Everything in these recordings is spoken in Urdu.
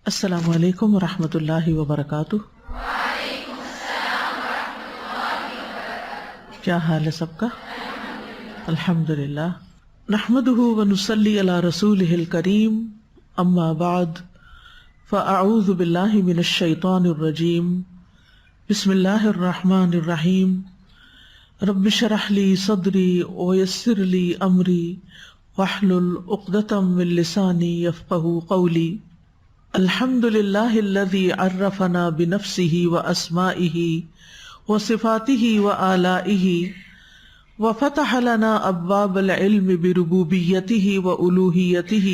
السلام علیکم ورحمۃ اللہ وبرکاتہ۔ کیا حال ہے سب کا؟ الحمدللہ، نحمدہ ونصلی علی رسولہ الکریم، اما بعد فاعوذ باللہ من الشیطان الرجیم، بسم اللہ الرحمن الرحیم، رب اشرح لی صدری ویسر لی امری واحلل عقدۃ من لسانی یفقہوا قولی۔ الحمد للہ الذی عرفنا بنفسہ واسمائہ وصفاتہ وآلائہ وفتح لنا ابواب العلم بربوبیتہ وألوہیتہ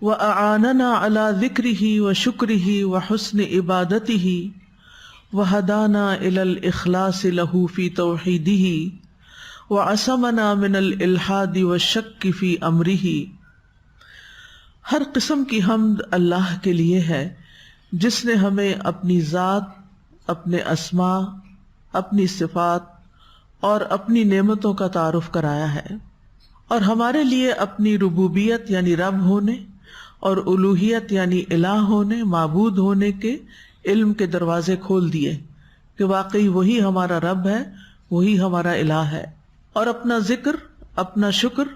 وأعاننا علی ذکرہ وشکرہ وحسن عبادتہ وہدانا الی الاخلاص لہ فی توحیدہ وعصمنا من الالحاد والشک فی امرہ۔ ہر قسم کی حمد اللہ کے لیے ہے جس نے ہمیں اپنی ذات، اپنے اسماء، اپنی صفات اور اپنی نعمتوں کا تعارف کرایا ہے، اور ہمارے لیے اپنی ربوبیت یعنی رب ہونے اور الوہیت یعنی الہ ہونے، معبود ہونے کے علم کے دروازے کھول دیے کہ واقعی وہی ہمارا رب ہے، وہی ہمارا الہ ہے، اور اپنا ذکر، اپنا شکر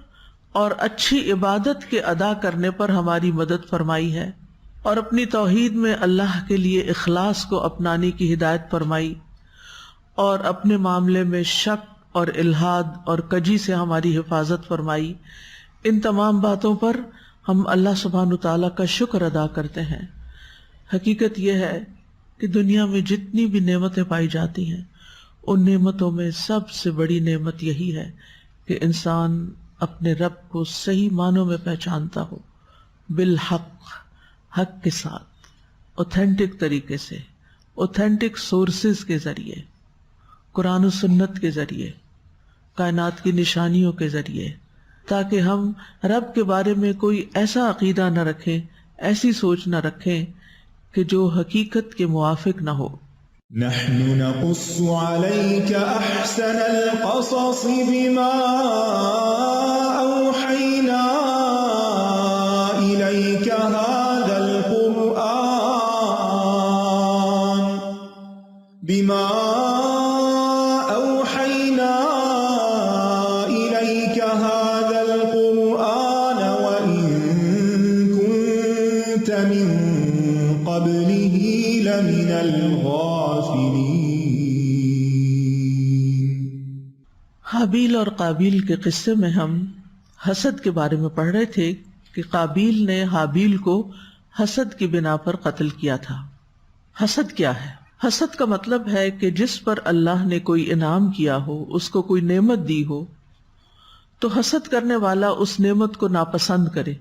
اور اچھی عبادت کے ادا کرنے پر ہماری مدد فرمائی ہے، اور اپنی توحید میں اللہ کے لیے اخلاص کو اپنانے کی ہدایت فرمائی، اور اپنے معاملے میں شک اور الحاد اور کجی سے ہماری حفاظت فرمائی۔ ان تمام باتوں پر ہم اللہ سبحانہ تعالیٰ کا شکر ادا کرتے ہیں۔ حقیقت یہ ہے کہ دنیا میں جتنی بھی نعمتیں پائی جاتی ہیں، ان نعمتوں میں سب سے بڑی نعمت یہی ہے کہ انسان اپنے رب کو صحیح معنوں میں پہچانتا ہو، بالحق، حق کے ساتھ، اوتھینٹک طریقے سے، اوتھینٹک سورسز کے ذریعے، قرآن و سنت کے ذریعے، کائنات کی نشانیوں کے ذریعے، تاکہ ہم رب کے بارے میں کوئی ایسا عقیدہ نہ رکھیں، ایسی سوچ نہ رکھیں کہ جو حقیقت کے موافق نہ ہو۔ نحن نقص عليك أحسن القصص بما أوحينا إليك هذا القرآن وإن كنت من قبله لمن الغافلين۔ حابیل اور قابیل کے قصے میں ہم حسد کے بارے میں پڑھ رہے تھے کہ قابیل نے حابیل کو حسد کی بنا پر قتل کیا تھا۔ حسد کیا ہے؟ حسد کا مطلب ہے کہ جس پر اللہ نے کوئی انعام کیا ہو، اس کو کوئی نعمت دی ہو، تو حسد کرنے والا اس نعمت کو ناپسند کرے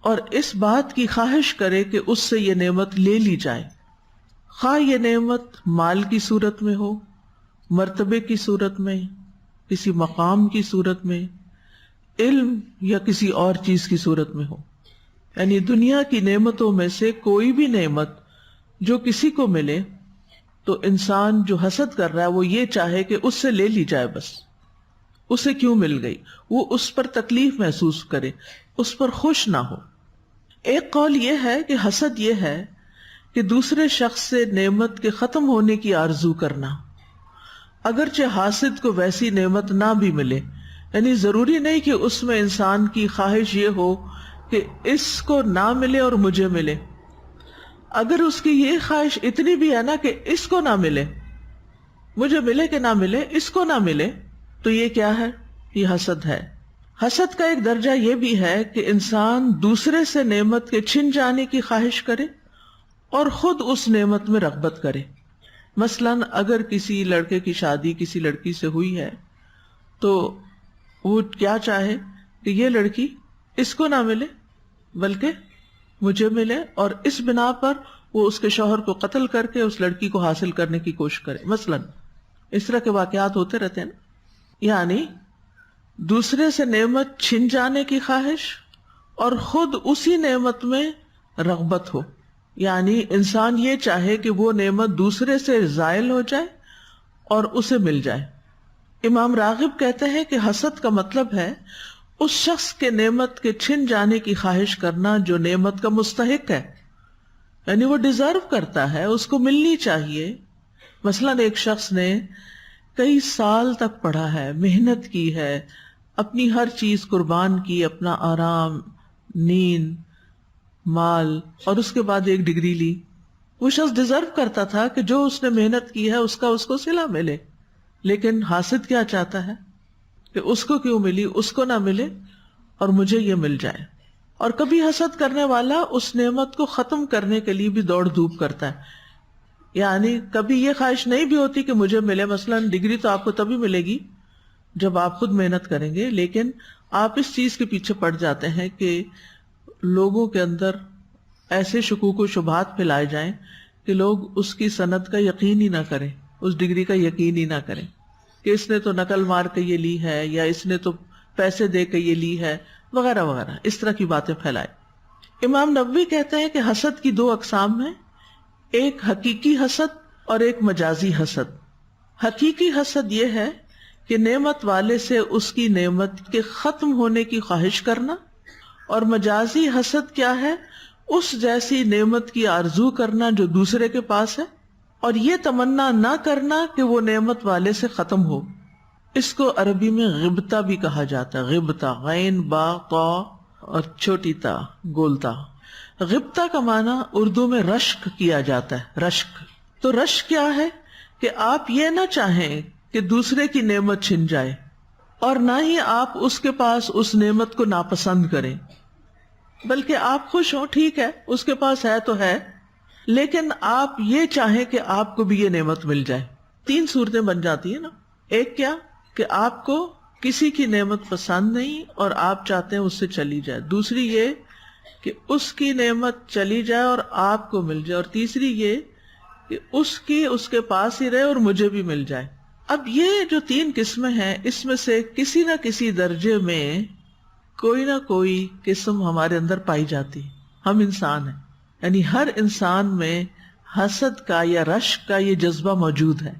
اور اس بات کی خواہش کرے کہ اس سے یہ نعمت لے لی جائے، خواہ یہ نعمت مال کی صورت میں ہو، مرتبے کی صورت میں، کسی مقام کی صورت میں، علم یا کسی اور چیز کی صورت میں ہو۔ یعنی دنیا کی نعمتوں میں سے کوئی بھی نعمت جو کسی کو ملے تو انسان جو حسد کر رہا ہے وہ یہ چاہے کہ اس سے لے لی جائے، بس اسے کیوں مل گئی، وہ اس پر تکلیف محسوس کرے، اس پر خوش نہ ہو۔ ایک قول یہ ہے کہ حسد یہ ہے کہ دوسرے شخص سے نعمت کے ختم ہونے کی آرزو کرنا، اگرچہ حاسد کو ویسی نعمت نہ بھی ملے۔ یعنی ضروری نہیں کہ اس میں انسان کی خواہش یہ ہو کہ اس کو نہ ملے اور مجھے ملے۔ اگر اس کی یہ خواہش اتنی بھی ہے نا کہ اس کو نہ ملے، مجھے ملے کہ نہ ملے، اس کو نہ ملے، تو یہ کیا ہے؟ یہ حسد ہے۔ حسد کا ایک درجہ یہ بھی ہے کہ انسان دوسرے سے نعمت کے چھن جانے کی خواہش کرے اور خود اس نعمت میں رغبت کرے۔ مثلاً اگر کسی لڑکے کی شادی کسی لڑکی سے ہوئی ہے تو وہ کیا چاہے کہ یہ لڑکی اس کو نہ ملے بلکہ مجھے ملے، اور اس بنا پر وہ اس کے شوہر کو قتل کر کے اس لڑکی کو حاصل کرنے کی کوشش کرے۔ مثلاً اس طرح کے واقعات ہوتے رہتے ہیں نا۔ یعنی دوسرے سے نعمت چھن جانے کی خواہش اور خود اسی نعمت میں رغبت ہو، یعنی انسان یہ چاہے کہ وہ نعمت دوسرے سے زائل ہو جائے اور اسے مل جائے۔ امام راغب کہتے ہیں کہ حسد کا مطلب ہے اس شخص کے نعمت کے چھن جانے کی خواہش کرنا جو نعمت کا مستحق ہے، یعنی وہ ڈیزرو کرتا ہے، اس کو ملنی چاہیے. مثلاً ایک شخص نے کئی سال تک پڑھا ہے، محنت کی ہے، اپنی ہر چیز قربان کی، اپنا آرام، نیند، مال، اور اس کے بعد ایک ڈگری لی. وہ شخص ڈیزرو کرتا تھا کہ جو اس نے محنت کی ہے اس کا اس کو صلہ ملے. لیکن حاسد کیا چاہتا ہے کہ اس کو کیوں ملی، اس کو نہ ملے اور مجھے یہ مل جائے. اور کبھی حسد کرنے والا اس نعمت کو ختم کرنے کے لیے بھی دوڑ دھوپ کرتا ہے. یعنی کبھی یہ خواہش نہیں بھی ہوتی کہ مجھے ملے. مثلاً ڈگری تو آپ کو تبھی ملے گی جب آپ خود محنت کریں گے، لیکن آپ اس چیز کے پیچھے پڑ جاتے ہیں کہ لوگوں کے اندر ایسے شکوک و شبہات پھیلائے جائیں کہ لوگ اس کی سند کا یقین ہی نہ کریں، اس ڈگری کا یقین ہی نہ کریں کہ اس نے تو نقل مار کے یہ لی ہے، یا اس نے تو پیسے دے کے یہ لی ہے، وغیرہ وغیرہ، اس طرح کی باتیں پھیلائے. امام نووی کہتے ہیں کہ حسد کی دو اقسام ہیں، ایک حقیقی حسد اور ایک مجازی حسد. حقیقی حسد یہ ہے کہ نعمت والے سے اس کی نعمت کے ختم ہونے کی خواہش کرنا، اور مجازی حسد کیا ہے؟ اس جیسی نعمت کی آرزو کرنا جو دوسرے کے پاس ہے، اور یہ تمنا نہ کرنا کہ وہ نعمت والے سے ختم ہو. اس کو عربی میں غبطہ بھی کہا جاتا ہے. غبطہ، غین با طا اور چھوٹی تا گول تا. غبطہ کا معنی اردو میں رشک کیا جاتا ہے. رشک تو رشک کیا ہے کہ آپ یہ نہ چاہیں کہ دوسرے کی نعمت چھن جائے، اور نہ ہی آپ اس کے پاس اس نعمت کو ناپسند کریں، بلکہ آپ خوش ہوں، ٹھیک ہے اس کے پاس ہے تو ہے، لیکن آپ یہ چاہیں کہ آپ کو بھی یہ نعمت مل جائے. تین صورتیں بن جاتی ہیں نا. ایک کیا کہ آپ کو کسی کی نعمت پسند نہیں اور آپ چاہتے ہیں اس سے چلی جائے. دوسری یہ کہ اس کی نعمت چلی جائے اور آپ کو مل جائے. اور تیسری یہ کہ اس کے پاس ہی رہے اور مجھے بھی مل جائے. اب یہ جو تین قسمیں ہیں، اس میں سے کسی نہ کسی درجے میں کوئی نہ کوئی قسم ہمارے اندر پائی جاتی. ہم انسان ہیں، یعنی ہر انسان میں حسد کا یا رشک کا یہ جذبہ موجود ہے.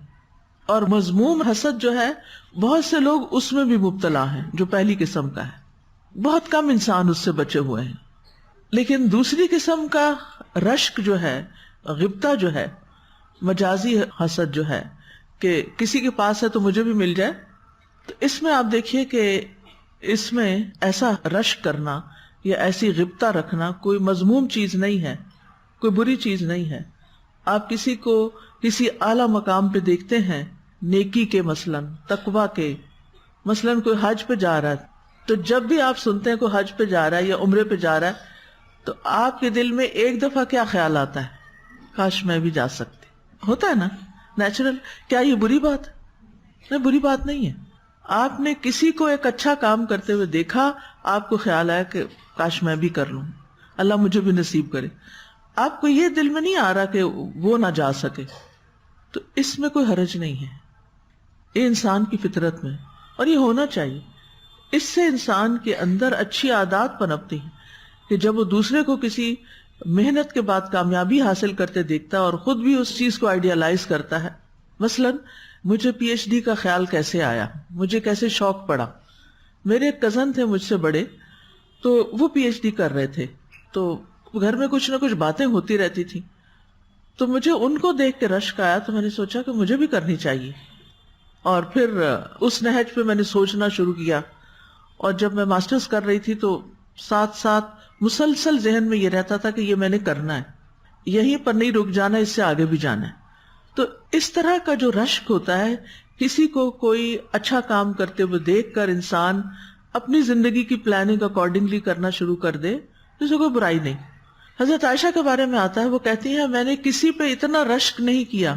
اور مذموم حسد جو ہے، بہت سے لوگ اس میں بھی مبتلا ہیں، جو پہلی قسم کا ہے. بہت کم انسان اس سے بچے ہوئے ہیں. لیکن دوسری قسم کا رشک جو ہے، غبطہ جو ہے، مجازی حسد جو ہے کہ کسی کے پاس ہے تو مجھے بھی مل جائے، تو اس میں آپ دیکھیے کہ اس میں ایسا رشک کرنا یا ایسی غبطہ رکھنا کوئی مذموم چیز نہیں ہے، کوئی بری چیز نہیں ہے. آپ کسی کو کسی اعلیٰ مقام پہ دیکھتے ہیں، نیکی کے، مثلاً تقوی کے، مثلاً کوئی حج پہ جا رہا ہے، تو جب بھی آپ سنتے ہیں کوئی حج پہ جا رہا ہے یا عمرے پہ جا رہا ہے، تو آپ کے دل میں ایک دفعہ کیا خیال آتا ہے؟ کاش میں بھی جا سکتی. ہوتا ہے نا نیچرل. کیا یہ بری بات ہے؟ نہیں، بری بات نہیں ہے. آپ نے کسی کو ایک اچھا کام کرتے ہوئے دیکھا، آپ کو خیال آیا کہ کاش میں بھی کر لوں، اللہ مجھے بھی نصیب کرے. آپ کو یہ دل میں نہیں آ رہا کہ وہ نہ جا سکے، تو اس میں کوئی حرج نہیں ہے. یہ انسان کی فطرت میں، اور یہ ہونا چاہیے. اس سے انسان کے اندر اچھی عادات پنپتی ہیں کہ جب وہ دوسرے کو کسی محنت کے بعد کامیابی حاصل کرتے دیکھتا ہے اور خود بھی اس چیز کو آئیڈیالائز کرتا ہے. مثلاً مجھے پی ایچ ڈی کا خیال کیسے آیا، مجھے کیسے شوق پڑا. میرے ایک کزن تھے مجھ سے بڑے، تو وہ پی ایچ ڈی کر رہے تھے، تو گھر میں کچھ نہ کچھ باتیں ہوتی رہتی تھی، تو مجھے ان کو دیکھ کے رشک آیا. تو میں نے سوچا کہ مجھے بھی کرنی چاہیے، اور پھر اس نہج پہ میں نے سوچنا شروع کیا. اور جب میں ماسٹرز کر رہی تھی تو ساتھ ساتھ مسلسل ذہن میں یہ رہتا تھا کہ یہ میں نے کرنا ہے، یہیں پر نہیں رک جانا، اس سے آگے بھی جانا ہے. تو اس طرح کا جو رشک ہوتا ہے، کسی کو کوئی اچھا کام کرتے ہوئے دیکھ کر انسان اپنی زندگی کی پلاننگ اکارڈنگلی کرنا شروع کر دے، اس سے کوئی برائی نہیں. حضرت عائشہ کے بارے میں آتا ہے، وہ کہتی ہیں میں نے کسی پہ اتنا رشک نہیں کیا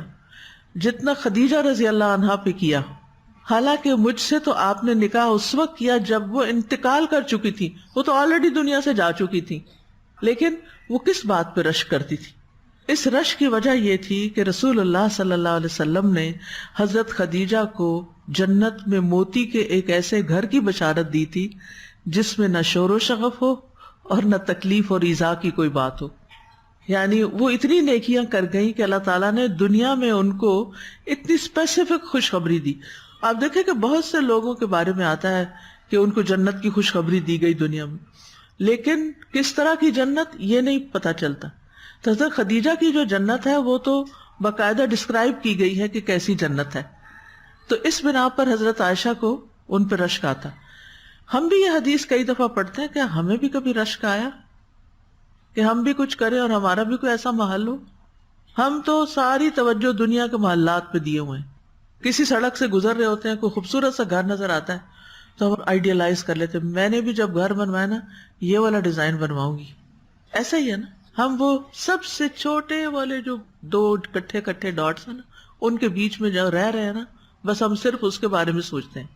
جتنا خدیجہ رضی اللہ عنہا پہ کیا. حالانکہ مجھ سے تو آپ نے نکاح اس وقت کیا جب وہ انتقال کر چکی تھی، وہ تو آلریڈی دنیا سے جا چکی تھی، لیکن وہ کس بات پہ رشک کرتی تھی؟ اس رشک کی وجہ یہ تھی کہ رسول اللہ صلی اللہ علیہ وسلم نے حضرت خدیجہ کو جنت میں موتی کے ایک ایسے گھر کی بشارت دی تھی جس میں نہ شور و شغف ہو اور نہ تکلیف اور ایذا کی کوئی بات ہو. یعنی وہ اتنی نیکیاں کر گئیں کہ اللہ تعالیٰ نے دنیا میں ان کو اتنی اسپیسیفک خوشخبری دی. آپ دیکھیں کہ بہت سے لوگوں کے بارے میں آتا ہے کہ ان کو جنت کی خوشخبری دی گئی دنیا میں، لیکن کس طرح کی جنت یہ نہیں پتا چلتا. تو حضرت خدیجہ کی جو جنت ہے وہ تو باقاعدہ ڈسکرائب کی گئی ہے کہ کیسی جنت ہے. تو اس بنا پر حضرت عائشہ کو ان پہ رشک آتا. ہم بھی یہ حدیث کئی دفعہ پڑھتے ہیں کہ ہمیں بھی کبھی رشک آیا کہ ہم بھی کچھ کریں اور ہمارا بھی کوئی ایسا محل ہو. ہم تو ساری توجہ دنیا کے محلات پہ دیے ہوئے ہیں. کسی سڑک سے گزر رہے ہوتے ہیں, کوئی خوبصورت سا گھر نظر آتا ہے تو ہم آئیڈیلائز کر لیتے ہیں, میں نے بھی جب گھر بنوایا نا یہ والا ڈیزائن بنواؤں گی. ایسا ہی ہے نا, ہم وہ سب سے چھوٹے والے جو 2 کٹھے ڈاٹس ہیں نا ان کے بیچ میں جو رہ رہے ہیں نا, بس ہم صرف اس کے بارے میں سوچتے ہیں,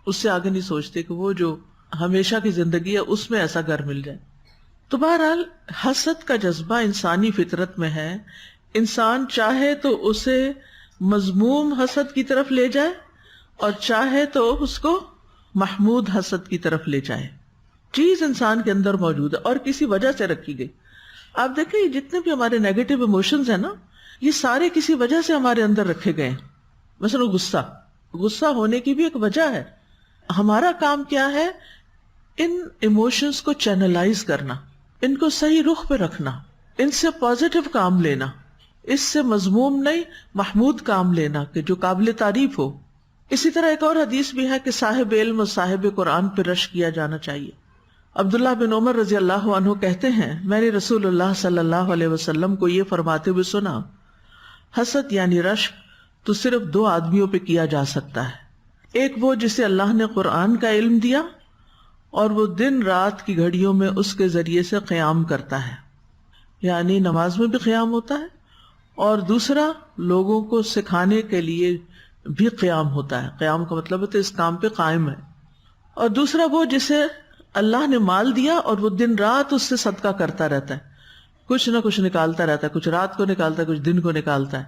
اس سے آگے نہیں سوچتے کہ وہ جو ہمیشہ کی زندگی ہے اس میں ایسا گھر مل جائے. تو بہرحال حسد کا جذبہ انسانی فطرت میں ہے. انسان چاہے تو اسے مذموم حسد کی طرف لے جائے اور چاہے تو اس کو محمود حسد کی طرف لے جائے. چیز انسان کے اندر موجود ہے اور کسی وجہ سے رکھی گئی. آپ دیکھیں جتنے بھی ہمارے نیگیٹو ایموشنز ہیں نا, یہ سارے کسی وجہ سے ہمارے اندر رکھے گئے ہیں. مثلا غصہ ہونے کی بھی ایک وجہ ہے. ہمارا کام کیا ہے, ان ایموشنز کو چینلائز کرنا, ان کو صحیح رخ پہ رکھنا, ان سے پازیٹو کام لینا, اس سے مذموم نہیں محمود کام لینا کہ جو قابل تعریف ہو. اسی طرح ایک اور حدیث بھی ہے کہ صاحب علم اور صاحب قرآن پہ رشک کیا جانا چاہیے. عبداللہ بن عمر رضی اللہ عنہ کہتے ہیں, میں نے رسول اللہ صلی اللہ علیہ وسلم کو یہ فرماتے ہوئے سنا, حسد یعنی رشک تو صرف 2 آدمیوں پہ کیا جا سکتا ہے. ایک وہ جسے اللہ نے قرآن کا علم دیا اور وہ دن رات کی گھڑیوں میں اس کے ذریعے سے قیام کرتا ہے, یعنی نماز میں بھی قیام ہوتا ہے, اور دوسرا لوگوں کو سکھانے کے لیے بھی قیام ہوتا ہے. قیام کا مطلب ہے تو اس کام پہ قائم ہے. اور دوسرا وہ جسے اللہ نے مال دیا اور وہ دن رات اس سے صدقہ کرتا رہتا ہے, کچھ نہ کچھ نکالتا رہتا ہے, کچھ رات کو نکالتا ہے, کچھ دن کو نکالتا ہے,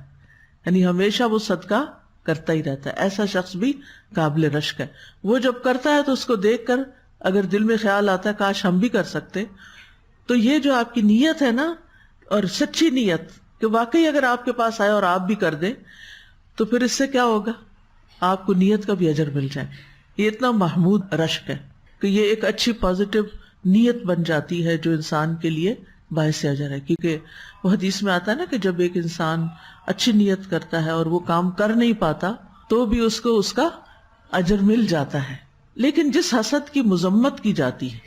یعنی ہمیشہ وہ صدقہ کرتا ہی رہتا ہے. ایسا شخص بھی قابل رشک ہے. وہ جب کرتا ہے تو اس کو دیکھ کر اگر دل میں خیال آتا ہے کاش ہم بھی کر سکتے, تو یہ جو آپ کی نیت ہے نا, اور سچی نیت کہ واقعی اگر آپ کے پاس آئے اور آپ بھی کر دیں تو پھر اس سے کیا ہوگا, آپ کو نیت کا بھی اجر مل جائے. یہ اتنا محمود رشک ہے کہ یہ ایک اچھی پازیٹو نیت بن جاتی ہے جو انسان کے لیے باعث اجر ہے. کیونکہ وہ حدیث میں آتا ہے نا کہ جب ایک انسان اچھی نیت کرتا ہے اور وہ کام کر نہیں پاتا تو بھی اس کو اس کا اجر مل جاتا ہے. لیکن جس حسد کی مذمت کی جاتی ہے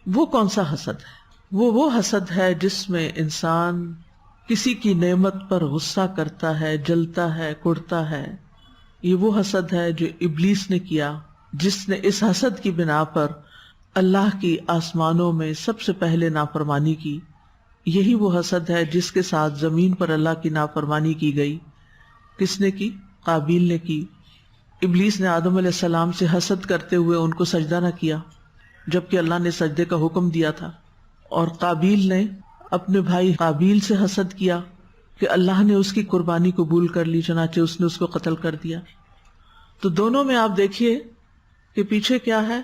وہ کون سا حسد ہے؟ وہ حسد ہے جس میں انسان کسی کی نعمت پر غصہ کرتا ہے, جلتا ہے, کڑتا ہے. یہ وہ حسد ہے جو ابلیس نے کیا, جس نے اس حسد کی بنا پر اللہ کی آسمانوں میں سب سے پہلے نافرمانی کی. یہی وہ حسد ہے جس کے ساتھ زمین پر اللہ کی نافرمانی کی گئی. کس نے کی؟ قابیل نے کی. ابلیس نے آدم علیہ السلام سے حسد کرتے ہوئے ان کو سجدہ نہ کیا جبکہ اللہ نے سجدے کا حکم دیا تھا, اور قابیل نے اپنے بھائی قابیل سے حسد کیا کہ اللہ نے اس کی قربانی قبول کر لی, چنانچہ اس نے اس کو قتل کر دیا. تو دونوں میں آپ دیکھیے کہ پیچھے کیا ہے,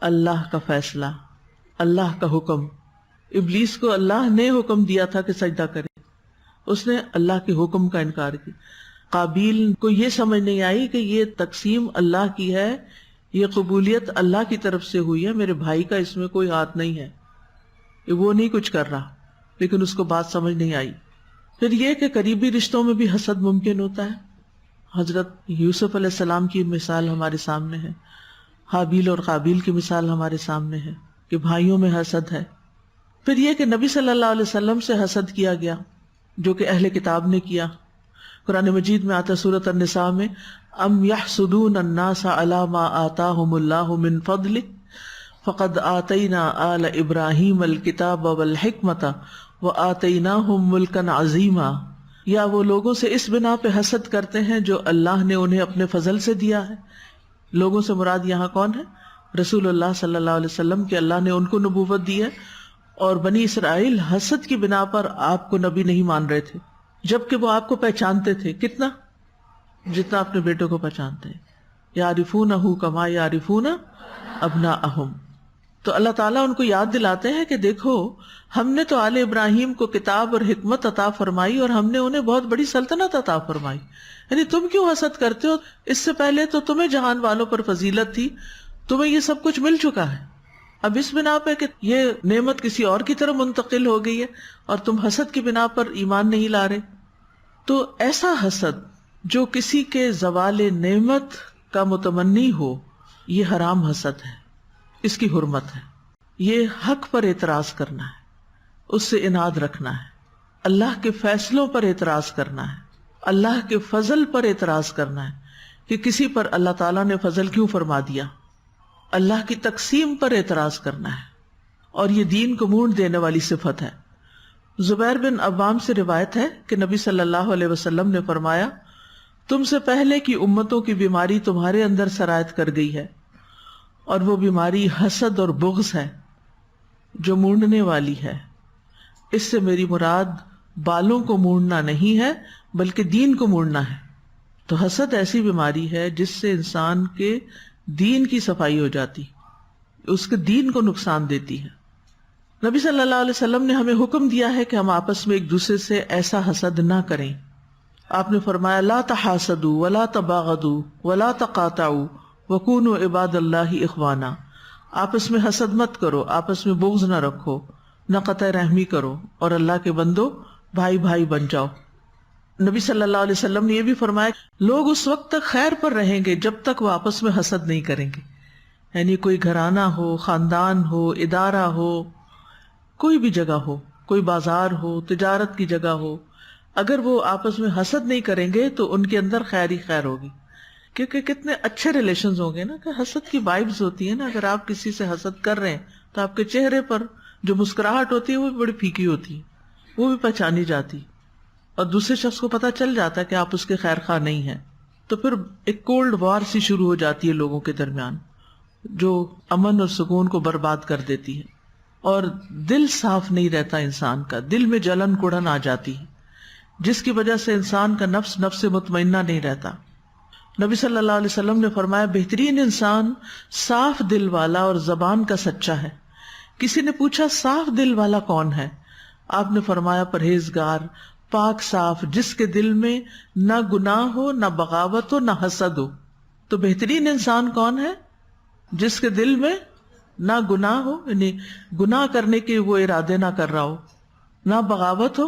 اللہ کا فیصلہ, اللہ کا حکم. ابلیس کو اللہ نے حکم دیا تھا کہ سجدہ کرے, اس نے اللہ کے حکم کا انکار کیا. قابیل کو یہ سمجھ نہیں آئی کہ یہ تقسیم اللہ کی ہے, یہ قبولیت اللہ کی طرف سے ہوئی ہے, میرے بھائی کا اس میں کوئی ہاتھ نہیں ہے, وہ نہیں کچھ کر رہا. لیکن اس کو بات سمجھ نہیں آئی. پھر یہ کہ قریبی رشتوں میں بھی حسد ممکن ہوتا ہے. حضرت یوسف علیہ السلام کی مثال ہمارے سامنے ہے, حابیل اور قابیل کی مثال ہمارے سامنے ہے کہ بھائیوں میں حسد ہے. پھر یہ کہ نبی صلی اللہ علیہ وسلم سے حسد کیا گیا جو کہ اہل کتاب نے کیا. قرآن مجید میں آتا سورۃ النساء میں, ام یحسدون الناس علی ما آتاہم اللہ من فضلہ فقد آتینا آل ابراہیم الکتاب والحکمۃ وآتیناہم ملکا عظیما. یا وہ لوگوں سے اس بنا پہ حسد کرتے ہیں جو اللہ نے انہیں اپنے فضل سے دیا ہے. لوگوں سے مراد یہاں کون ہے؟ رسول اللہ صلی اللہ علیہ وسلم کہ اللہ نے ان کو نبوت دی ہے, اور بنی اسرائیل حسد کی بنا پر آپ کو نبی نہیں مان رہے تھے جبکہ وہ آپ کو پہچانتے تھے. کتنا؟ جتنا اپنے بیٹوں کو پہچانتے ہیں. یعرفونہ کما یعرفون ابناءہم. تو اللہ تعالیٰ ان کو یاد دلاتے ہیں کہ دیکھو ہم نے تو آل ابراہیم کو کتاب اور حکمت عطا فرمائی اور ہم نے انہیں بہت بڑی سلطنت عطا فرمائی, یعنی تم کیوں حسد کرتے ہو؟ اس سے پہلے تو تمہیں جہان والوں پر فضیلت تھی, تمہیں یہ سب کچھ مل چکا ہے. اب اس بنا پہ کہ یہ نعمت کسی اور کی طرف منتقل ہو گئی ہے اور تم حسد کی بنا پر ایمان نہیں لا رہے. تو ایسا حسد جو کسی کے زوال نعمت کا متمنی ہو، یہ حرام حسد ہے، اس کی حرمت ہے. یہ حق پر اعتراض کرنا ہے، اس سے اناد رکھنا ہے، اللہ کے فیصلوں پر اعتراض کرنا ہے، اللہ کے فضل پر اعتراض کرنا ہے کہ کسی پر اللہ تعالیٰ نے فضل کیوں فرما دیا، اللہ کی تقسیم پر اعتراض کرنا ہے. اور یہ دین کو مونڈ دینے والی صفت ہے. زبیر بن عوام سے روایت ہے کہ نبی صلی اللہ علیہ وسلم نے فرمایا، تم سے پہلے کی امتوں کی بیماری تمہارے اندر سرایت کر گئی ہے، اور وہ بیماری حسد اور بغض ہے جو مونڈنے والی ہے. اس سے میری مراد بالوں کو مونڈنا نہیں ہے بلکہ دین کو مونڈنا ہے. تو حسد ایسی بیماری ہے جس سے انسان کے دین کی صفائی ہو جاتی، اس کے دین کو نقصان دیتی ہے. نبی صلی اللہ علیہ وسلم نے ہمیں حکم دیا ہے کہ ہم آپس میں ایک دوسرے سے ایسا حسد نہ کریں. آپ نے فرمایا، لا تحاسدوا ولا تباغضوا ولا تقاطعوا وکونوا عباد اللہ اخوانا. آپس میں حسد مت کرو، آپس میں بغض نہ رکھو، نہ قطع رحمی کرو، اور اللہ کے بندو بھائی بھائی بن جاؤ. نبی صلی اللہ علیہ وسلم نے یہ بھی فرمایا، لوگ اس وقت تک خیر پر رہیں گے جب تک وہ آپس میں حسد نہیں کریں گے. یعنی کوئی گھرانہ ہو، خاندان ہو، ادارہ ہو، کوئی بھی جگہ ہو، کوئی بازار ہو، تجارت کی جگہ ہو، اگر وہ آپس میں حسد نہیں کریں گے تو ان کے اندر خیر ہی خیر ہوگی. کیونکہ کتنے اچھے ریلیشنز ہوں گے نا، کہ حسد کی وائبز ہوتی ہیں نا. اگر آپ کسی سے حسد کر رہے ہیں تو آپ کے چہرے پر جو مسکراہٹ ہوتی ہے وہ بھی بڑی پھیکی ہوتی ہے، وہ بھی پہچانی جاتی، اور دوسرے شخص کو پتہ چل جاتا ہے کہ آپ اس کے خیر خواہ نہیں ہیں. تو پھر ایک کولڈ وار سی شروع ہو جاتی ہے لوگوں کے درمیان، جو امن اور سکون کو برباد کر دیتی ہے. اور دل صاف نہیں رہتا انسان کا، دل میں جلن کڑن آ جاتی ہے، جس کی وجہ سے انسان کا نفس مطمئنہ نہیں رہتا. نبی صلی اللہ علیہ وسلم نے فرمایا، بہترین انسان صاف دل والا اور زبان کا سچا ہے. کسی نے پوچھا، صاف دل والا کون ہے؟ آپ نے فرمایا، پرہیزگار، پاک صاف، جس کے دل میں نہ گناہ ہو، نہ بغاوت ہو، نہ حسد ہو. تو بہترین انسان کون ہے؟ جس کے دل میں نہ گناہ ہو، یعنی گناہ کرنے کے وہ ارادے نہ کر رہا ہو، نہ بغاوت ہو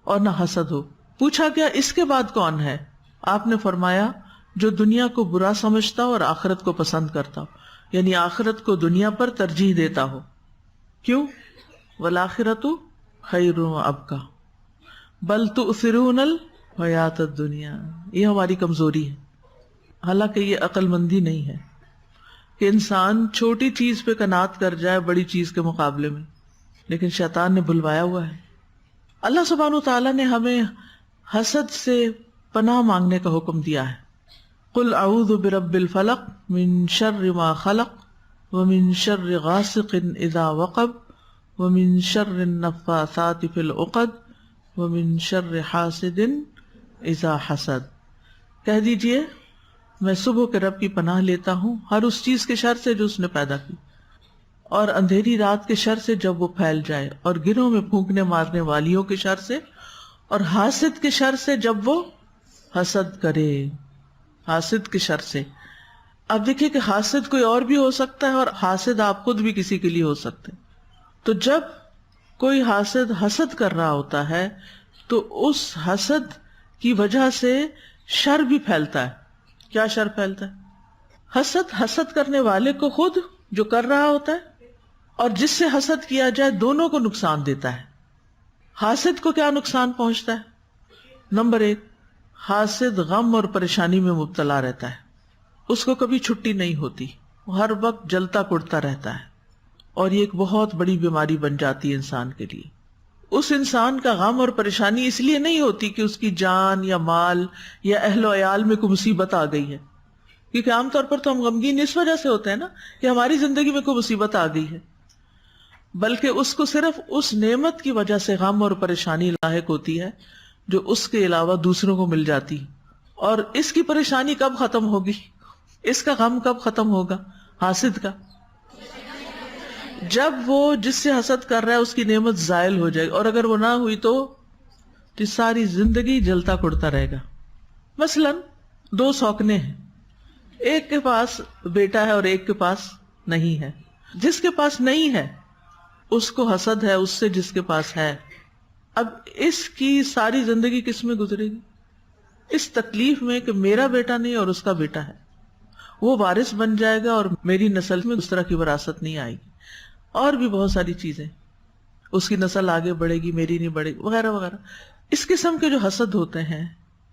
اور نہ حسد ہو. پوچھا گیا، اس کے بعد کون ہے؟ آپ نے فرمایا، جو دنیا کو برا سمجھتا ہو اور آخرت کو پسند کرتا ہو، یعنی آخرت کو دنیا پر ترجیح دیتا ہو. کیوں؟ والآخرۃ خیر وابقیٰ بل تؤثرون الحیاۃ الدنیا. یہ ہماری کمزوری ہے. حالانکہ یہ عقل مندی نہیں ہے کہ انسان چھوٹی چیز پہ قناعت کر جائے بڑی چیز کے مقابلے میں، لیکن شیطان نے بھلوایا ہوا ہے. اللہ سبحانہ وتعالیٰ نے ہمیں حسد سے پناہ مانگنے کا حکم دیا ہے. قل اعوذ برب الفلق من شر ما خلق ومن شر غاسق اذا وقب ومن شر النفاثات فی العقد ومن شر حاسد اذا حسد. کہہ دیجئے، میں صبح کے رب کی پناہ لیتا ہوں ہر اس چیز کے شر سے جو اس نے پیدا کی، اور اندھیری رات کے شر سے جب وہ پھیل جائے، اور گروں میں پھونکنے مارنے والیوں کے شر سے، اور حاسد کے شر سے جب وہ حسد کرے. حاسد کے شر سے. اب دیکھیے کہ حاسد کوئی اور بھی ہو سکتا ہے، اور حاسد آپ خود بھی کسی کے لیے ہو سکتے ہیں. تو جب کوئی حاسد حسد کر رہا ہوتا ہے تو اس حسد کی وجہ سے شر بھی پھیلتا ہے. کیا شر پھیلتا ہے؟ حسد کرنے والے کو خود جو کر رہا ہوتا ہے اور جس سے حسد کیا جائے، دونوں کو نقصان دیتا ہے. حاسد کو کیا نقصان پہنچتا ہے؟ نمبر 1، حاسد غم اور پریشانی میں مبتلا رہتا ہے. اس کو کبھی چھٹی نہیں ہوتی، وہ ہر وقت جلتا کڑتا رہتا ہے، اور یہ ایک بہت بڑی بیماری بن جاتی ہے انسان کے لیے. اس انسان کا غم اور پریشانی اس لیے نہیں ہوتی کہ اس کی جان یا مال یا اہل و عیال میں کوئی مصیبت آ گئی ہے، کیونکہ عام طور پر تو ہم غمگین اس وجہ سے ہوتے ہیں نا کہ ہماری زندگی میں کوئی مصیبت آ گئی ہے، بلکہ اس کو صرف اس نعمت کی وجہ سے غم اور پریشانی لاحق ہوتی ہے جو اس کے علاوہ دوسروں کو مل جاتی. اور اس کی پریشانی کب ختم ہوگی؟ اس کا غم کب ختم ہوگا؟ حاسد کا جب وہ جس سے حسد کر رہا ہے اس کی نعمت زائل ہو جائے، اور اگر وہ نہ ہوئی تو ساری زندگی جلتا کڑتا رہے گا. مثلا 2 سوکنے ہیں، ایک کے پاس بیٹا ہے اور ایک کے پاس نہیں ہے. جس کے پاس نہیں ہے اس کو حسد ہے اس سے جس کے پاس ہے. اب اس کی ساری زندگی کس میں گزرے گی؟ اس تکلیف میں کہ میرا بیٹا نہیں اور اس کا بیٹا ہے، وہ وارث بن جائے گا اور میری نسل میں اس طرح کی وراثت نہیں آئے گی. اور بھی بہت ساری چیزیں، اس کی نسل آگے بڑھے گی میری نہیں بڑھے گی وغیرہ وغیرہ. اس قسم کے جو حسد ہوتے ہیں،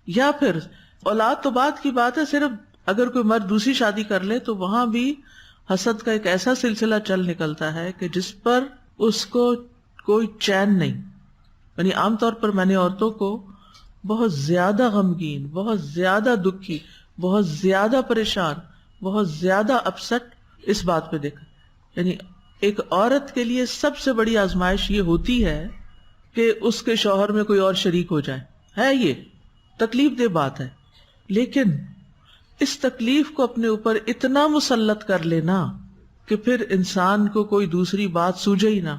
یا پھر اولاد تو بات کی بات ہے، صرف اگر کوئی مرد دوسری شادی کر لے تو وہاں بھی حسد کا ایک ایسا سلسلہ چل نکلتا ہے کہ جس پر اس کو کوئی چین نہیں. یعنی عام طور پر میں نے عورتوں کو بہت زیادہ غمگین، بہت زیادہ دکھی، بہت زیادہ پریشان، بہت زیادہ اپسٹ اس بات پہ دیکھا. یعنی ایک عورت کے لیے سب سے بڑی آزمائش یہ ہوتی ہے کہ اس کے شوہر میں کوئی اور شریک ہو جائے. ہے یہ تکلیف دہ بات ہے، لیکن اس تکلیف کو اپنے اوپر اتنا مسلط کر لینا کہ پھر انسان کو کوئی دوسری بات سوجے ہی نہ،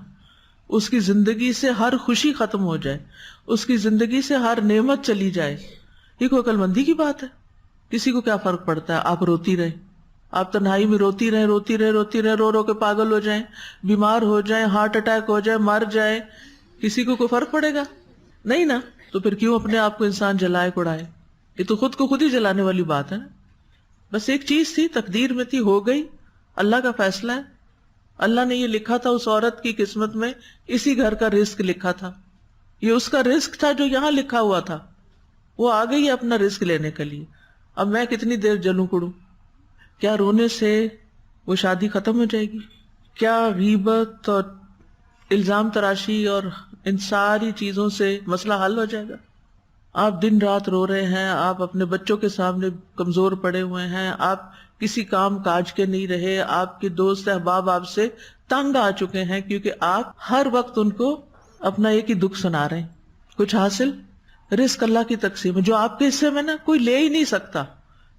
اس کی زندگی سے ہر خوشی ختم ہو جائے، اس کی زندگی سے ہر نعمت چلی جائے، یہ کوئی عقل مندی کی بات ہے؟ کسی کو کیا فرق پڑتا ہے؟ آپ روتی رہے، آپ تنہائی میں روتی رہے روتی رہے روتی رہے، رو رو کے پاگل ہو جائیں، بیمار ہو جائیں، ہارٹ اٹیک ہو جائے، مر جائے، کسی کو کوئی فرق پڑے گا؟ نہیں نا. تو پھر کیوں اپنے آپ کو انسان جلائے کوڑائے؟ یہ تو خود کو خود ہی جلانے والی بات ہے نا. بس ایک چیز تھی، تقدیر میں تھی، ہو گئی، اللہ کا فیصلہ ہے. اللہ نے یہ لکھا تھا اس عورت کی قسمت میں، اسی گھر کا رزق لکھا تھا، یہ اس کا رزق تھا جو یہاں لکھا ہوا تھا. وہ آ گئی ہے اپنا رزق لینے کے لیے. اب میں کتنی دیر جلوں کڑوں؟ کیا رونے سے وہ شادی ختم ہو جائے گی؟ کیا غیبت اور الزام تراشی اور ان ساری چیزوں سے مسئلہ حل ہو جائے گا؟ آپ دن رات رو رہے ہیں، آپ اپنے بچوں کے سامنے کمزور پڑے ہوئے ہیں، آپ کسی کام کاج کے نہیں رہے، آپ کے دوست احباب آپ سے تنگ آ چکے ہیں کیونکہ آپ ہر وقت ان کو اپنا ایک ہی دکھ سنا رہے ہیں. کچھ حاصل؟ رزق اللہ کی تقسیم ہے، جو آپ کے حصے میں نا کوئی لے ہی نہیں سکتا،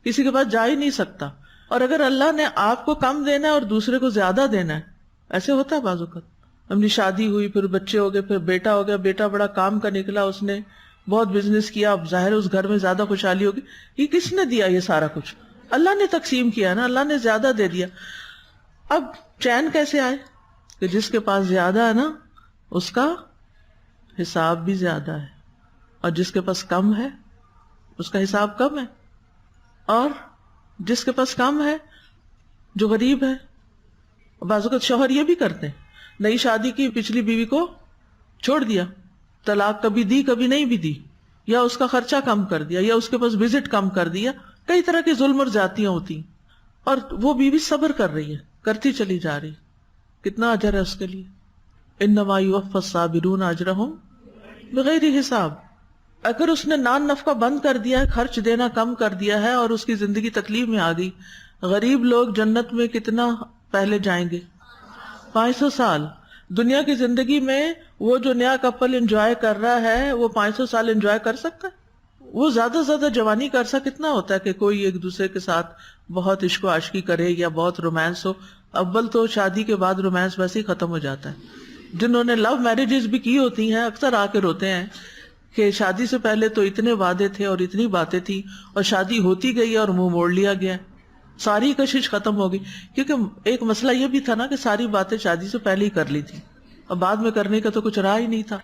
کسی کے پاس جا ہی نہیں سکتا. اور اگر اللہ نے آپ کو کم دینا ہے اور دوسرے کو زیادہ دینا ہے، ایسے ہوتا ہے بعض اوقات. ہم نے شادی ہوئی، پھر بچے ہو گئے، پھر بیٹا ہو گیا، بیٹا بڑا کام کا نکلا، اس نے بہت بزنس کیا، اب ظاہر ہے اس گھر میں زیادہ خوشحالی ہوگی. یہ کس نے دیا؟ یہ سارا کچھ اللہ نے تقسیم کیا نا، اللہ نے زیادہ دے دیا. اب چین کیسے آئے کہ جس کے پاس زیادہ ہے نا اس کا حساب بھی زیادہ ہے، اور جس کے پاس کم ہے اس کا حساب کم ہے. اور جس کے پاس کم ہے، جو غریب ہے، بعض اوقات شوہر یہ بھی کرتے ہیں، نئی شادی کی، پچھلی بیوی کو چھوڑ دیا، طلاق کبھی دی کبھی نہیں بھی دی، یا اس کا خرچہ کم کر دیا، یا اس کے پاس وزٹ کم کر دیا. کئی طرح کے ظلم اور زیادتیاں ہوتی ہیں، اور وہ بیوی صبر کر رہی ہے، کرتی چلی جا رہی. کتنا اجر ہے اس کے لیے؟ انما یوفی الصابرون اجرہم بغیر حساب. اگر اس نے نان نفقہ بند کر دیا ہے، خرچ دینا کم کر دیا ہے، اور اس کی زندگی تکلیف میں آ گئی. غریب لوگ جنت میں کتنا پہلے جائیں گے؟ 500 سال. دنیا کی زندگی میں وہ جو نیا کپل انجوائے کر رہا ہے وہ 500 سال انجوائے کر سکتا ہے؟ وہ زیادہ سے زیادہ جوانی کا عرصہ کتنا ہوتا ہے کہ کوئی ایک دوسرے کے ساتھ بہت عشق و عاشقی کرے یا بہت رومانس ہو. اول تو شادی کے بعد رومانس ویسے ہی ختم ہو جاتا ہے. جنہوں نے لو میرجز بھی کی ہوتی ہیں اکثر آ کے روتے ہیں کہ شادی سے پہلے تو اتنے وعدے تھے اور اتنی باتیں تھی، اور شادی ہوتی گئی اور منہ موڑ لیا گیا، ساری کشش ختم ہو گئی. کیونکہ ایک مسئلہ یہ بھی تھا نا کہ ساری باتیں شادی سے پہلے ہی کر لی تھی، اور بعد میں کرنے کا تو کچھ رہا ہی نہیں تھا.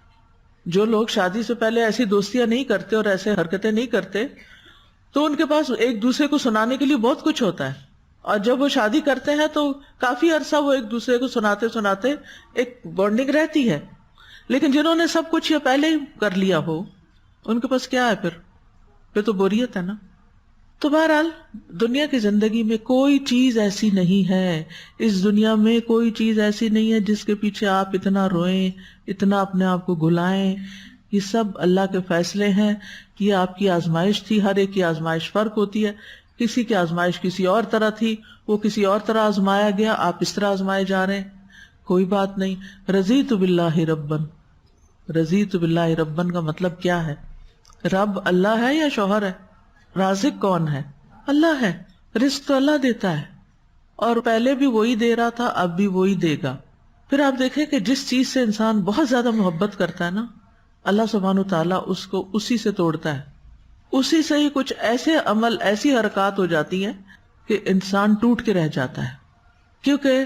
جو لوگ شادی سے پہلے ایسی دوستیاں نہیں کرتے اور ایسے حرکتیں نہیں کرتے تو ان کے پاس ایک دوسرے کو سنانے کے لیے بہت کچھ ہوتا ہے، اور جب وہ شادی کرتے ہیں تو کافی عرصہ وہ ایک دوسرے کو سناتے سناتے ایک بانڈنگ رہتی ہے. لیکن جنہوں نے سب کچھ یہ پہلے ہی کر لیا ہو ان کے پاس کیا ہے؟ پھر تو بوریت ہے نا. تو بہرحال دنیا کی زندگی میں کوئی چیز ایسی نہیں ہے، اس دنیا میں کوئی چیز ایسی نہیں ہے جس کے پیچھے آپ اتنا روئیں، اتنا اپنے آپ کو گھلائیں. یہ سب اللہ کے فیصلے ہیں. یہ آپ کی آزمائش تھی، ہر ایک کی آزمائش فرق ہوتی ہے. کسی کی آزمائش کسی اور طرح تھی، وہ کسی اور طرح آزمایا گیا، آپ اس طرح آزمائے جا رہے ہیں. کوئی بات نہیں. رضیت باللہ ربن. رضیت باللہ ربن کا مطلب کیا ہے؟ رب اللہ ہے یا شوہر ہے؟ رازق کون ہے؟ اللہ ہے. رزق تو اللہ دیتا ہے، اور پہلے بھی وہی دے رہا تھا، اب بھی وہی دے گا. پھر آپ دیکھیں کہ جس چیز سے انسان بہت زیادہ محبت کرتا ہے نا، اللہ سبحانہ وتعالیٰ اس کو اسی سے توڑتا ہے. اسی سے ہی کچھ ایسے عمل، ایسی حرکات ہو جاتی ہیں کہ انسان ٹوٹ کے رہ جاتا ہے. کیونکہ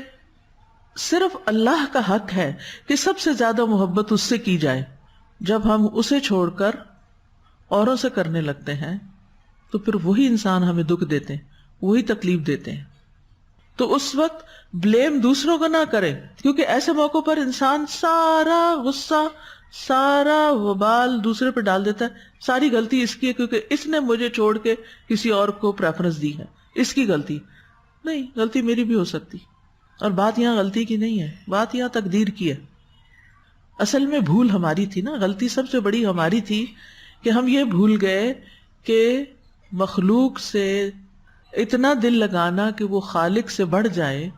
صرف اللہ کا حق ہے کہ سب سے زیادہ محبت اس سے کی جائے. جب ہم اسے چھوڑ کر اوروں سے کرنے لگتے ہیں تو پھر وہی انسان ہمیں دکھ دیتے ہیں, وہی تکلیف دیتے ہیں. تو اس وقت بلیم دوسروں کو نہ کرے, کیونکہ ایسے موقع پر انسان سارا غصہ, سارا وبال دوسرے پہ ڈال دیتا ہے. ساری غلطی اس کی ہے کیونکہ اس نے مجھے چھوڑ کے کسی اور کو پریفرنس دی ہے, اس کی غلطی. نہیں, غلطی میری بھی ہو سکتی. اور بات یہاں غلطی کی نہیں ہے, بات یہاں تقدیر کی ہے. اصل میں بھول ہماری تھی نا, غلطی سب سے بڑی ہماری تھی کہ ہم یہ بھول گئے کہ مخلوق سے اتنا دل لگانا کہ وہ خالق سے بڑھ جائے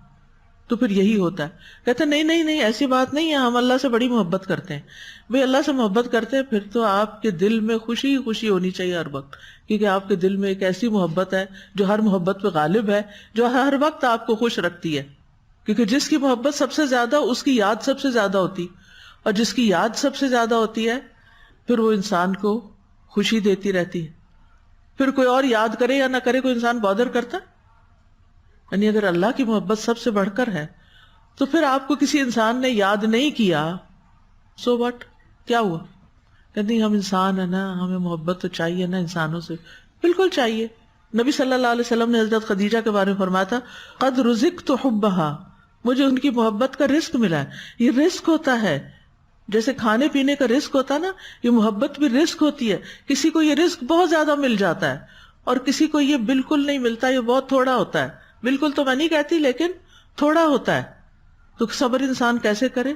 تو پھر یہی ہوتا ہے. کہتے نہیں نہیں نہیں, ایسی بات نہیں ہے, ہم اللہ سے بڑی محبت کرتے ہیں. بھئی اللہ سے محبت کرتے ہیں پھر تو آپ کے دل میں خوشی خوشی ہونی چاہیے ہر وقت, کیونکہ آپ کے دل میں ایک ایسی محبت ہے جو ہر محبت پہ غالب ہے, جو ہر وقت آپ کو خوش رکھتی ہے. کیونکہ جس کی محبت سب سے زیادہ, اس کی یاد سب سے زیادہ ہوتی, اور جس کی یاد سب سے زیادہ ہوتی ہے پھر وہ انسان کو خوشی دیتی رہتی ہے. پھر کوئی اور یاد کرے یا نہ کرے, کوئی انسان بادر کرتا. یعنی اگر اللہ کی محبت سب سے بڑھ کر ہے تو پھر آپ کو کسی انسان نے یاد نہیں کیا, سو واٹ, کیا ہوا؟ کہتے ہم انسان ہیں نا, ہمیں محبت تو چاہیے نا انسانوں سے. بالکل چاہیے. نبی صلی اللہ علیہ وسلم نے حضرت خدیجہ کے بارے میں فرمایا تھا, قد رزقت حبها, مجھے ان کی محبت کا رزق ملا ہے. یہ رزق ہوتا ہے, جیسے کھانے پینے کا رزق ہوتا ہے نا, یہ محبت بھی رزق ہوتی ہے. کسی کو یہ رزق بہت زیادہ مل جاتا ہے اور کسی کو یہ بالکل نہیں ملتا, یہ بہت تھوڑا ہوتا ہے. بالکل تو میں نہیں کہتی, لیکن تھوڑا ہوتا ہے. تو صبر انسان کیسے کرے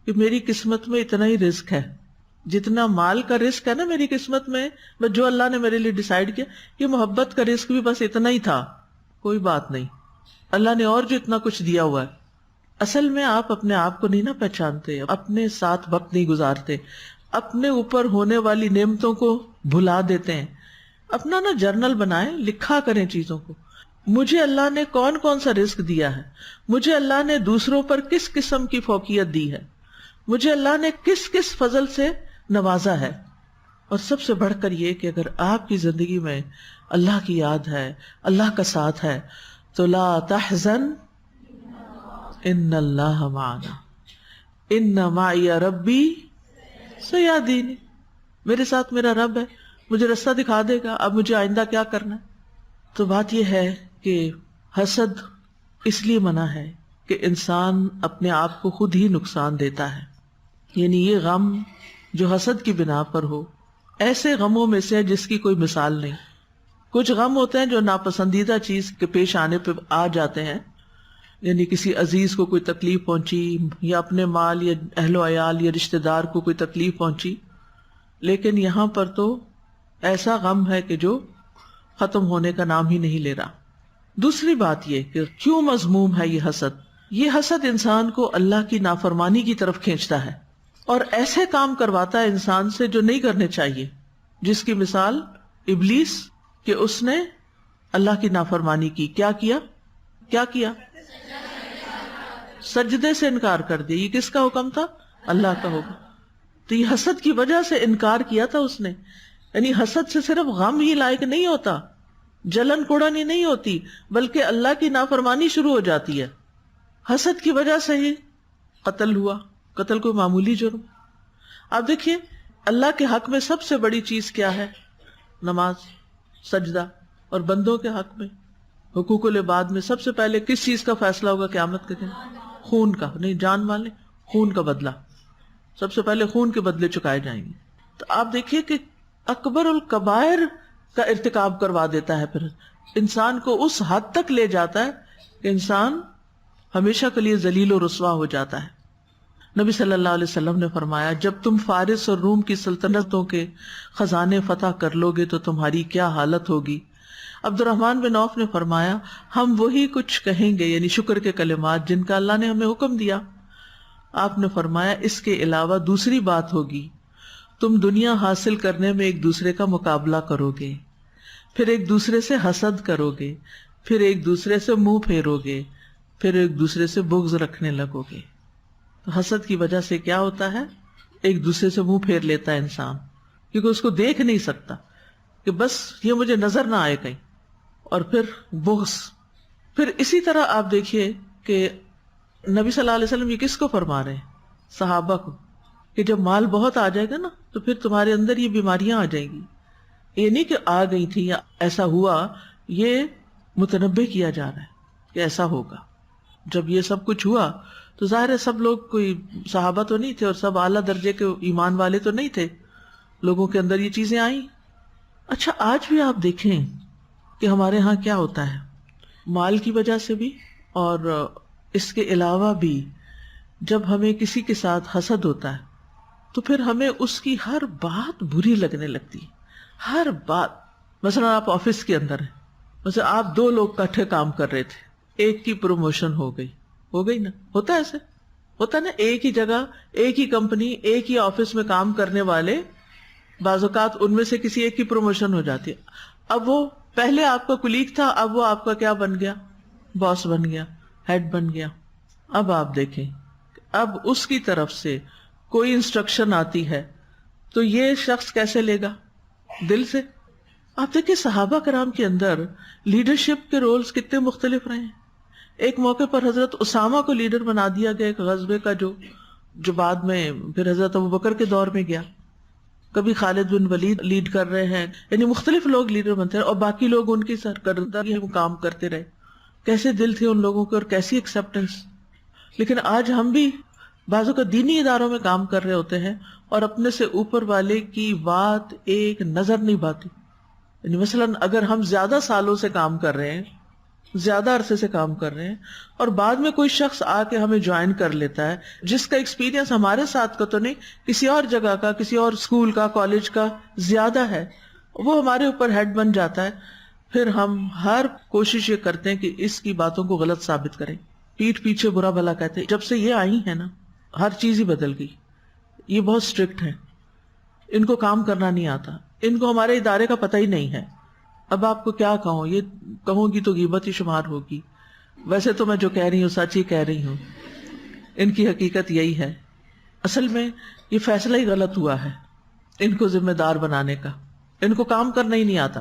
کہ میری قسمت میں اتنا ہی رزق ہے, جتنا مال کا رزق ہے نا میری قسمت میں, بس جو اللہ نے میرے لیے ڈیسائیڈ کیا, یہ محبت کا رزق بھی بس اتنا ہی تھا, کوئی بات نہیں. اللہ نے اور جو اتنا کچھ دیا ہوا ہے. اصل میں آپ اپنے آپ کو نہیں نا پہچانتے, اپنے ساتھ وقت نہیں گزارتے, اپنے اوپر ہونے والی نعمتوں کو بھلا دیتے ہیں. اپنا نا جرنل بنائیں, لکھا کریں چیزوں کو. مجھے اللہ نے کون کون سا رزق دیا ہے, مجھے اللہ نے دوسروں پر کس قسم کی فوقیت دی ہے, مجھے اللہ نے کس کس فضل سے نوازا ہے. اور سب سے بڑھ کر یہ کہ اگر آپ کی زندگی میں اللہ کی یاد ہے, اللہ کا ساتھ ہے, تو لا تحزن ان اللہ معنا, ان معی ربی سیہدین, میرے ساتھ میرا رب ہے, مجھے رستہ دکھا دے گا, اب مجھے آئندہ کیا کرنا ہے. تو بات یہ ہے کہ حسد اس لیے منع ہے کہ انسان اپنے آپ کو خود ہی نقصان دیتا ہے. یعنی یہ غم جو حسد کی بنا پر ہو, ایسے غموں میں سے جس کی کوئی مثال نہیں. کچھ غم ہوتے ہیں جو ناپسندیدہ چیز کے پیش آنے پہ آ جاتے ہیں, یعنی کسی عزیز کو کوئی تکلیف پہنچی, یا اپنے مال یا اہل و عیال یا رشتہ دار کو کوئی تکلیف پہنچی. لیکن یہاں پر تو ایسا غم ہے کہ جو ختم ہونے کا نام ہی نہیں لے رہا. دوسری بات یہ کہ کیوں مذموم ہے یہ حسد. یہ حسد انسان کو اللہ کی نافرمانی کی طرف کھینچتا ہے اور ایسے کام کرواتا ہے انسان سے جو نہیں کرنے چاہیے, جس کی مثال ابلیس, کہ اس نے اللہ کی نافرمانی کی. کیا کیا؟ سجدے سے انکار کر دیا. یہ کس کا حکم تھا؟ اللہ کا حکم. تو یہ حسد کی وجہ سے انکار کیا تھا اس نے. یعنی حسد سے صرف غم ہی لائق نہیں ہوتا, جلن کوڑنی نہیں ہوتی, بلکہ اللہ کی نافرمانی شروع ہو جاتی ہے. حسد کی وجہ سے ہی قتل ہوا. قتل کوئی معمولی جرم. آپ دیکھیے اللہ کے حق میں سب سے بڑی چیز کیا ہے؟ نماز, سجدہ. اور بندوں کے حق میں حقوق العباد میں سب سے پہلے کس چیز کا فیصلہ ہوگا قیامت کے دن؟ خون کا. نہیں, جان والے خون کا بدلہ. سب سے پہلے خون کے بدلے چکائے جائیں گے. تو آپ دیکھیے کہ اکبر الکبائر کا ارتکاب کروا دیتا ہے, پھر انسان کو اس حد تک لے جاتا ہے کہ انسان ہمیشہ کے لیے ذلیل و رسوا ہو جاتا ہے. نبی صلی اللہ علیہ وسلم نے فرمایا, جب تم فارس اور روم کی سلطنتوں کے خزانے فتح کر لو گے تو تمہاری کیا حالت ہوگی. عبد الرحمن بن عوف نے فرمایا, ہم وہی کچھ کہیں گے, یعنی شکر کے کلمات جن کا اللہ نے ہمیں حکم دیا. آپ نے فرمایا, اس کے علاوہ دوسری بات ہوگی, تم دنیا حاصل کرنے میں ایک دوسرے کا مقابلہ کرو گے, پھر ایک دوسرے سے حسد کرو گے, پھر ایک دوسرے سے منہ پھیرو گے, پھر ایک دوسرے سے بغض رکھنے لگو گے. تو حسد کی وجہ سے کیا ہوتا ہے؟ ایک دوسرے سے منہ پھیر لیتا ہے انسان, کیونکہ اس کو دیکھ نہیں سکتا کہ بس یہ مجھے نظر نہ آئے کہیں. اور پھر بغض. پھر اسی طرح آپ دیکھیے کہ نبی صلی اللہ علیہ وسلم یہ کس کو فرما رہے ہیں؟ صحابہ کو، کہ جب مال بہت آ جائے گا نا تو پھر تمہارے اندر یہ بیماریاں آ جائیں گی. یہ نہیں کہ آ گئی تھی یا ایسا ہوا، یہ متنبع کیا جا رہا ہے کہ ایسا ہوگا. جب یہ سب کچھ ہوا تو ظاہر ہے سب لوگ کوئی صحابہ تو نہیں تھے اور سب اعلیٰ درجے کے ایمان والے تو نہیں تھے، لوگوں کے اندر یہ چیزیں آئیں. اچھا آج بھی آپ دیکھیں کہ ہمارے ہاں کیا ہوتا ہے، مال کی وجہ سے بھی اور اس کے علاوہ بھی جب ہمیں کسی کے ساتھ حسد ہوتا ہے تو پھر ہمیں اس کی ہر بات بری لگنے لگتی ہے. ہر بات، مثلا آپ آفس کے اندر ہیں، مثلا آپ 2 لوگ اکٹھے کام کر رہے تھے، ایک کی پروموشن ہو گئی نا، ہوتا ہے ایسے، ہوتا نا، ایک ہی جگہ ایک ہی کمپنی ایک ہی آفس میں کام کرنے والے بعض اوقات ان میں سے کسی ایک کی پروموشن ہو جاتی ہے. اب وہ پہلے آپ کا کولیگ تھا، اب وہ آپ کا کیا بن گیا؟ باس بن گیا، ہیڈ بن گیا. اب آپ دیکھیں، اب اس کی طرف سے کوئی انسٹرکشن آتی ہے تو یہ شخص کیسے لے گا؟ دل سے. آپ دیکھیں صحابہ کرام کے اندر لیڈرشپ کے رولز کتنے مختلف رہے ہیں. ایک موقع پر حضرت اسامہ کو لیڈر بنا دیا گیا ایک غزوے کا، جو بعد میں پھر حضرت ابوبکر کے دور میں گیا. کبھی خالد بن ولید لیڈ کر رہے ہیں، یعنی مختلف لوگ لیڈر بنتے ہیں اور باقی لوگ ان کی سرکردگی میں کام کرتے رہے. کیسے دل تھے ان لوگوں کے اور کیسی ایکسپٹنس. لیکن آج ہم بھی بعضوں کا دینی اداروں میں کام کر رہے ہوتے ہیں اور اپنے سے اوپر والے کی بات ایک نظر نہیں پاتی. یعنی مثلا اگر ہم زیادہ سالوں سے کام کر رہے ہیں، زیادہ عرصے سے کام کر رہے ہیں اور بعد میں کوئی شخص آ کے ہمیں جوائن کر لیتا ہے جس کا ایکسپیرینس ہمارے ساتھ کا تو نہیں، کسی اور جگہ کا، کسی اور اسکول کا، کالج کا زیادہ ہے، وہ ہمارے اوپر ہیڈ بن جاتا ہے، پھر ہم ہر کوشش یہ کرتے ہیں کہ اس کی باتوں کو غلط ثابت کریں، پیٹھ پیچھے برا بھلا کہتے ہیں. جب سے یہ آئی ہے نا ہر چیز ہی بدل گئی. یہ بہت اسٹرکٹ ہیں، ان کو کام کرنا نہیں آتا، ان کو ہمارے ادارے کا پتہ ہی نہیں ہے. اب آپ کو کیا کہوں، یہ کہوں گی تو غیبت ہی شمار ہوگی. ویسے تو میں جو کہہ رہی ہوں سچ ہی کہہ رہی ہوں، ان کی حقیقت یہی ہے. اصل میں یہ فیصلہ ہی غلط ہوا ہے ان کو ذمہ دار بنانے کا. ان کو کام کرنا ہی نہیں آتا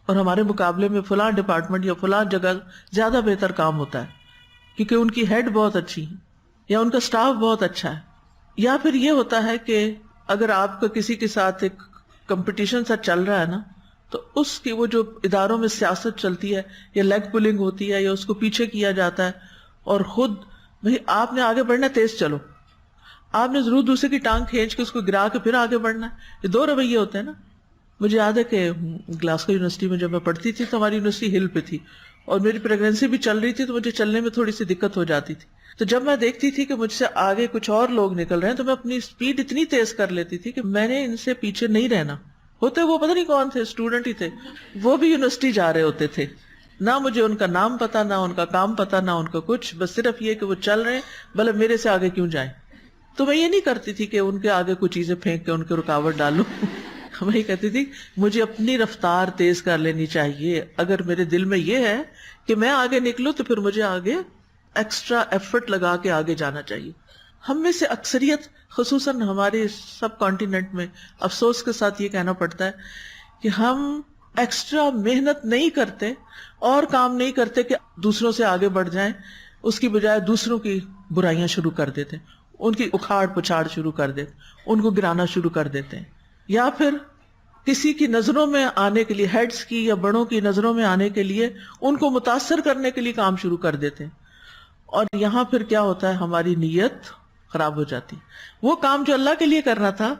اور ہمارے مقابلے میں فلاں ڈپارٹمنٹ یا فلاں جگہ زیادہ بہتر کام ہوتا ہے کیونکہ ان کی ہیڈ بہت اچھی ہے یا ان کا سٹاف بہت اچھا ہے. یا پھر یہ ہوتا ہے کہ اگر آپ کا کسی کے ساتھ ایک کمپٹیشن سا چل رہا ہے نا تو اس کی وہ جو اداروں میں سیاست چلتی ہے یا لیگ پولنگ ہوتی ہے یا اس کو پیچھے کیا جاتا ہے اور خود بھئی آپ نے آگے بڑھنا تیز چلو، آپ نے ضرور دوسرے کی ٹانگ کھینچ کے اس کو گرا کے پھر آگے بڑھنا ہے. یہ 2 رویے ہوتے ہیں نا. مجھے یاد ہے کہ گلاسکو یونیورسٹی میں جب میں پڑھتی تھی تو ہماری یونیورسٹی ہل پہ تھی اور میری پریگنینسی بھی چل رہی تھی تو مجھے چلنے میں تھوڑی سی دقت ہو جاتی تھی. تو جب میں دیکھتی تھی کہ مجھ سے آگے کچھ اور لوگ نکل رہے ہیں تو میں اپنی سپیڈ اتنی تیز کر لیتی تھی کہ میں نے ان سے پیچھے نہیں رہنا. ہوتے وہ پتہ نہیں کون تھے، اسٹوڈنٹ ہی تھے، وہ بھی یونیورسٹی جا رہے ہوتے تھے، نہ مجھے ان کا نام پتا، نہ ان کا کام پتا، نہ ان کا کچھ، بس صرف یہ کہ وہ چل رہے ہیں بھلے میرے سے آگے کیوں جائیں. تو میں یہ نہیں کرتی تھی کہ ان کے آگے کچھ چیزیں پھینک کے ان کے رکاوٹ ڈالوں. میں یہ کہتی تھی مجھے اپنی رفتار تیز کر لینی چاہیے. اگر میرے دل میں یہ ہے کہ میں آگے نکلوں تو پھر مجھے آگے ایکسٹرا ایفرٹ لگا کے آگے جانا چاہیے. ہم میں سے اکثریت خصوصاً ہمارے سب کانٹیننٹ میں افسوس کے ساتھ یہ کہنا پڑتا ہے کہ ہم ایکسٹرا محنت نہیں کرتے اور کام نہیں کرتے کہ دوسروں سے آگے بڑھ جائیں، اس کی بجائے دوسروں کی برائیاں شروع کر دیتے، ان کی اکھاڑ پچھاڑ شروع کر دیتے، ان کو گرانا شروع کر دیتے ہیں، یا پھر کسی کی نظروں میں آنے کے لیے، ہیڈز کی یا بڑوں کی نظروں میں آنے کے لیے ان کو متاثر کرنے کے لیے کام شروع کر دیتے ہیں. اور یہاں پھر کیا ہوتا ہے، ہماری نیت خراب ہو جاتی. وہ کام جو اللہ کے لیے کرنا تھا،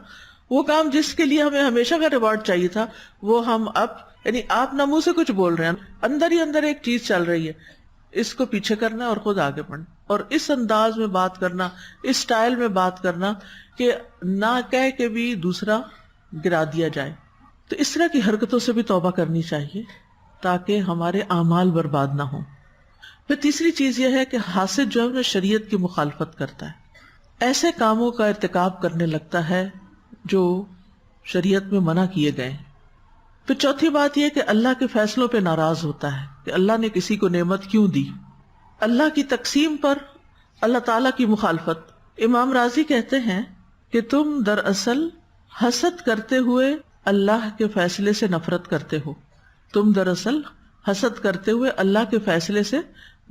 وہ کام جس کے لیے ہمیں ہمیشہ کا ریوارڈ چاہیے تھا، وہ ہم اب، یعنی آپ نہ منہ سے کچھ بول رہے ہیں، اندر ہی اندر ایک چیز چل رہی ہے، اس کو پیچھے کرنا اور خود آگے بڑھنا، اور اس انداز میں بات کرنا، اس سٹائل میں بات کرنا کہ نہ کہہ کے بھی دوسرا گرا دیا جائے. تو اس طرح کی حرکتوں سے بھی توبہ کرنی چاہیے تاکہ ہمارے اعمال برباد نہ ہوں. پھر تیسری چیز یہ ہے کہ حاسد جو ہے وہ شریعت کی مخالفت کرتا ہے، ایسے کاموں کا ارتکاب کرنے لگتا ہے جو شریعت میں منع کیے گئے. پھر چوتھی بات یہ کہ اللہ کے فیصلوں پہ ناراض ہوتا ہے کہ اللہ نے کسی کو نعمت کیوں دی. اللہ کی تقسیم پر اللہ تعالیٰ کی مخالفت. امام راضی کہتے ہیں کہ تم دراصل حسد کرتے ہوئے اللہ کے فیصلے سے نفرت کرتے ہو. تم دراصل حسد کرتے ہوئے اللہ کے فیصلے سے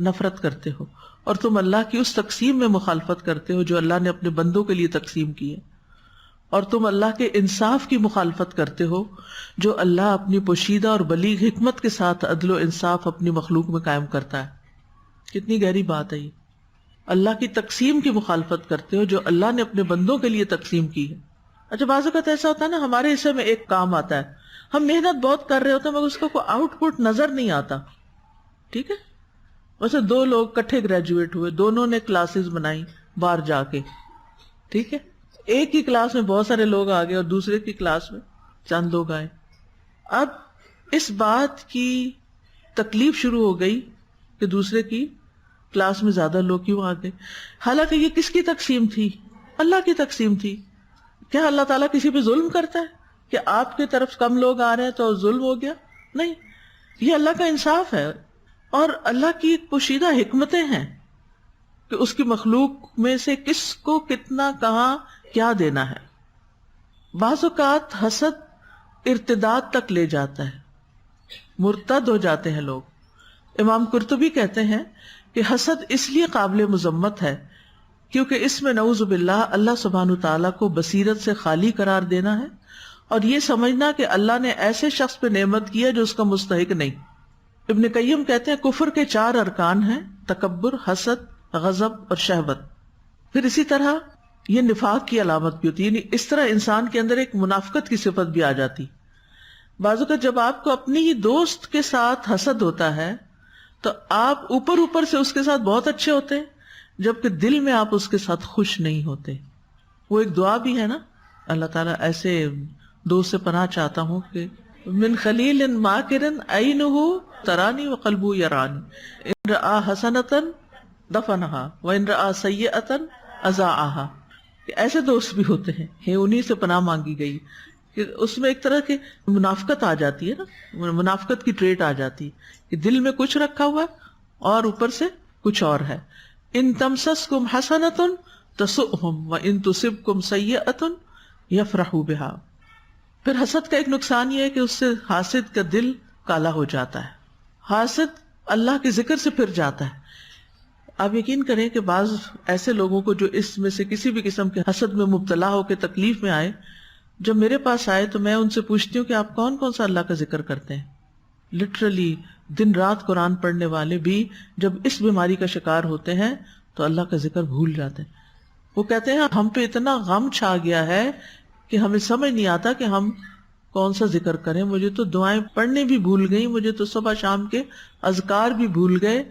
نفرت کرتے ہو. اور تم اللہ کی اس تقسیم میں مخالفت کرتے ہو جو اللہ نے اپنے بندوں کے لیے تقسیم کی ہے، اور تم اللہ کے انصاف کی مخالفت کرتے ہو جو اللہ اپنی پوشیدہ اور بلیغ حکمت کے ساتھ عدل و انصاف اپنی مخلوق میں قائم کرتا ہے۔ کتنی گہری بات ہے یہ، اللہ کی تقسیم کی مخالفت کرتے ہو جو اللہ نے اپنے بندوں کے لیے تقسیم کی ہے۔ اچھا بعض اوقات ایسا ہوتا ہے نا، ہمارے حصے میں ایک کام آتا ہے، ہم محنت بہت کر رہے ہوتے ہیں مگر اس کا کوئی آؤٹ پٹ نظر نہیں آتا، ٹھیک ہے، ویسے دو لوگ کٹھے گریجویٹ ہوئے، دونوں نے کلاسز بنائی باہر جا کے، ٹھیک ہے، ایک ہی کلاس میں بہت سارے لوگ آ گئے اور دوسرے کی کلاس میں چند لوگ آئے۔ اب اس بات کی تکلیف شروع ہو گئی کہ دوسرے کی کلاس میں زیادہ لوگ کیوں آ گئے، حالانکہ یہ کس کی تقسیم تھی؟ اللہ کی تقسیم تھی۔ کیا اللہ تعالیٰ کسی پہ ظلم کرتا ہے کہ آپ کی طرف کم لوگ آ رہے ہیں تو ظلم ہو گیا؟ نہیں، یہ اللہ کا انصاف ہے، اور اللہ کی پوشیدہ حکمتیں ہیں کہ اس کی مخلوق میں سے کس کو کتنا کہاں کیا دینا ہے۔ بعض اوقات حسد ارتداد تک لے جاتا ہے، مرتد ہو جاتے ہیں لوگ۔ امام قرطبی کہتے ہیں کہ حسد اس لیے قابل مذمت ہے کیونکہ اس میں نعوذ باللہ اللہ سبحانہ تعالیٰ کو بصیرت سے خالی قرار دینا ہے، اور یہ سمجھنا کہ اللہ نے ایسے شخص پہ نعمت کی ہے جو اس کا مستحق نہیں۔ ابن قیم کہتے ہیں کفر کے 4 ارکان ہیں، تکبر، حسد، غضب اور شہوت۔ پھر اسی طرح یہ نفاق کی علامت بھی ہوتی ہے، یعنی اس طرح انسان کے اندر ایک منافقت کی صفت بھی آ جاتی۔ بعض اوقات جب آپ کو اپنی ہی دوست کے ساتھ حسد ہوتا ہے تو آپ اوپر سے اس کے ساتھ بہت اچھے ہوتے ہیں، جبکہ دل میں آپ اس کے ساتھ خوش نہیں ہوتے۔ وہ ایک دعا بھی ہے نا، اللہ تعالیٰ ایسے دوست سے پناہ چاہتا ہوں کہ من خلیل ماکر عینہ ترانی وقلبہ یرانی ان رآ حسنۃ دفنہا وان رآ سیئۃ اذاعہا، کہ ایسے دوست بھی ہوتے ہیں، انہی سے پناہ مانگی گئی کہ اس میں ایک طرح کی منافقت آ جاتی ہے نا، منافقت کی ٹریٹ آ جاتی ہے کہ دل میں کچھ رکھا ہوا ہے اور اوپر سے کچھ اور ہے۔ ان تمسسکم حسنۃ تسؤہم وان تصبکم سیئۃ یفرحوا بہا۔ پھر حسد کا ایک نقصان یہ ہے کہ اس سے حاسد کا دل کالا ہو جاتا ہے، حاسد اللہ کے ذکر سے پھر جاتا ہے۔ آپ یقین کریں کہ بعض ایسے لوگوں کو جو اس میں سے کسی بھی قسم کے حسد میں مبتلا ہو کے تکلیف میں آئے، جب میرے پاس آئے تو میں ان سے پوچھتی ہوں کہ آپ کون کون سا اللہ کا ذکر کرتے ہیں۔ لٹرلی دن رات قرآن پڑھنے والے بھی جب اس بیماری کا شکار ہوتے ہیں تو اللہ کا ذکر بھول جاتے ہیں۔ وہ کہتے ہیں ہم پہ اتنا غم چھا گیا ہے کہ ہمیں سمجھ نہیں آتا کہ ہم کون سا ذکر کریں، مجھے تو دعائیں پڑھنے بھی بھول گئی، مجھے تو صبح شام کے اذکار بھی بھول گئے،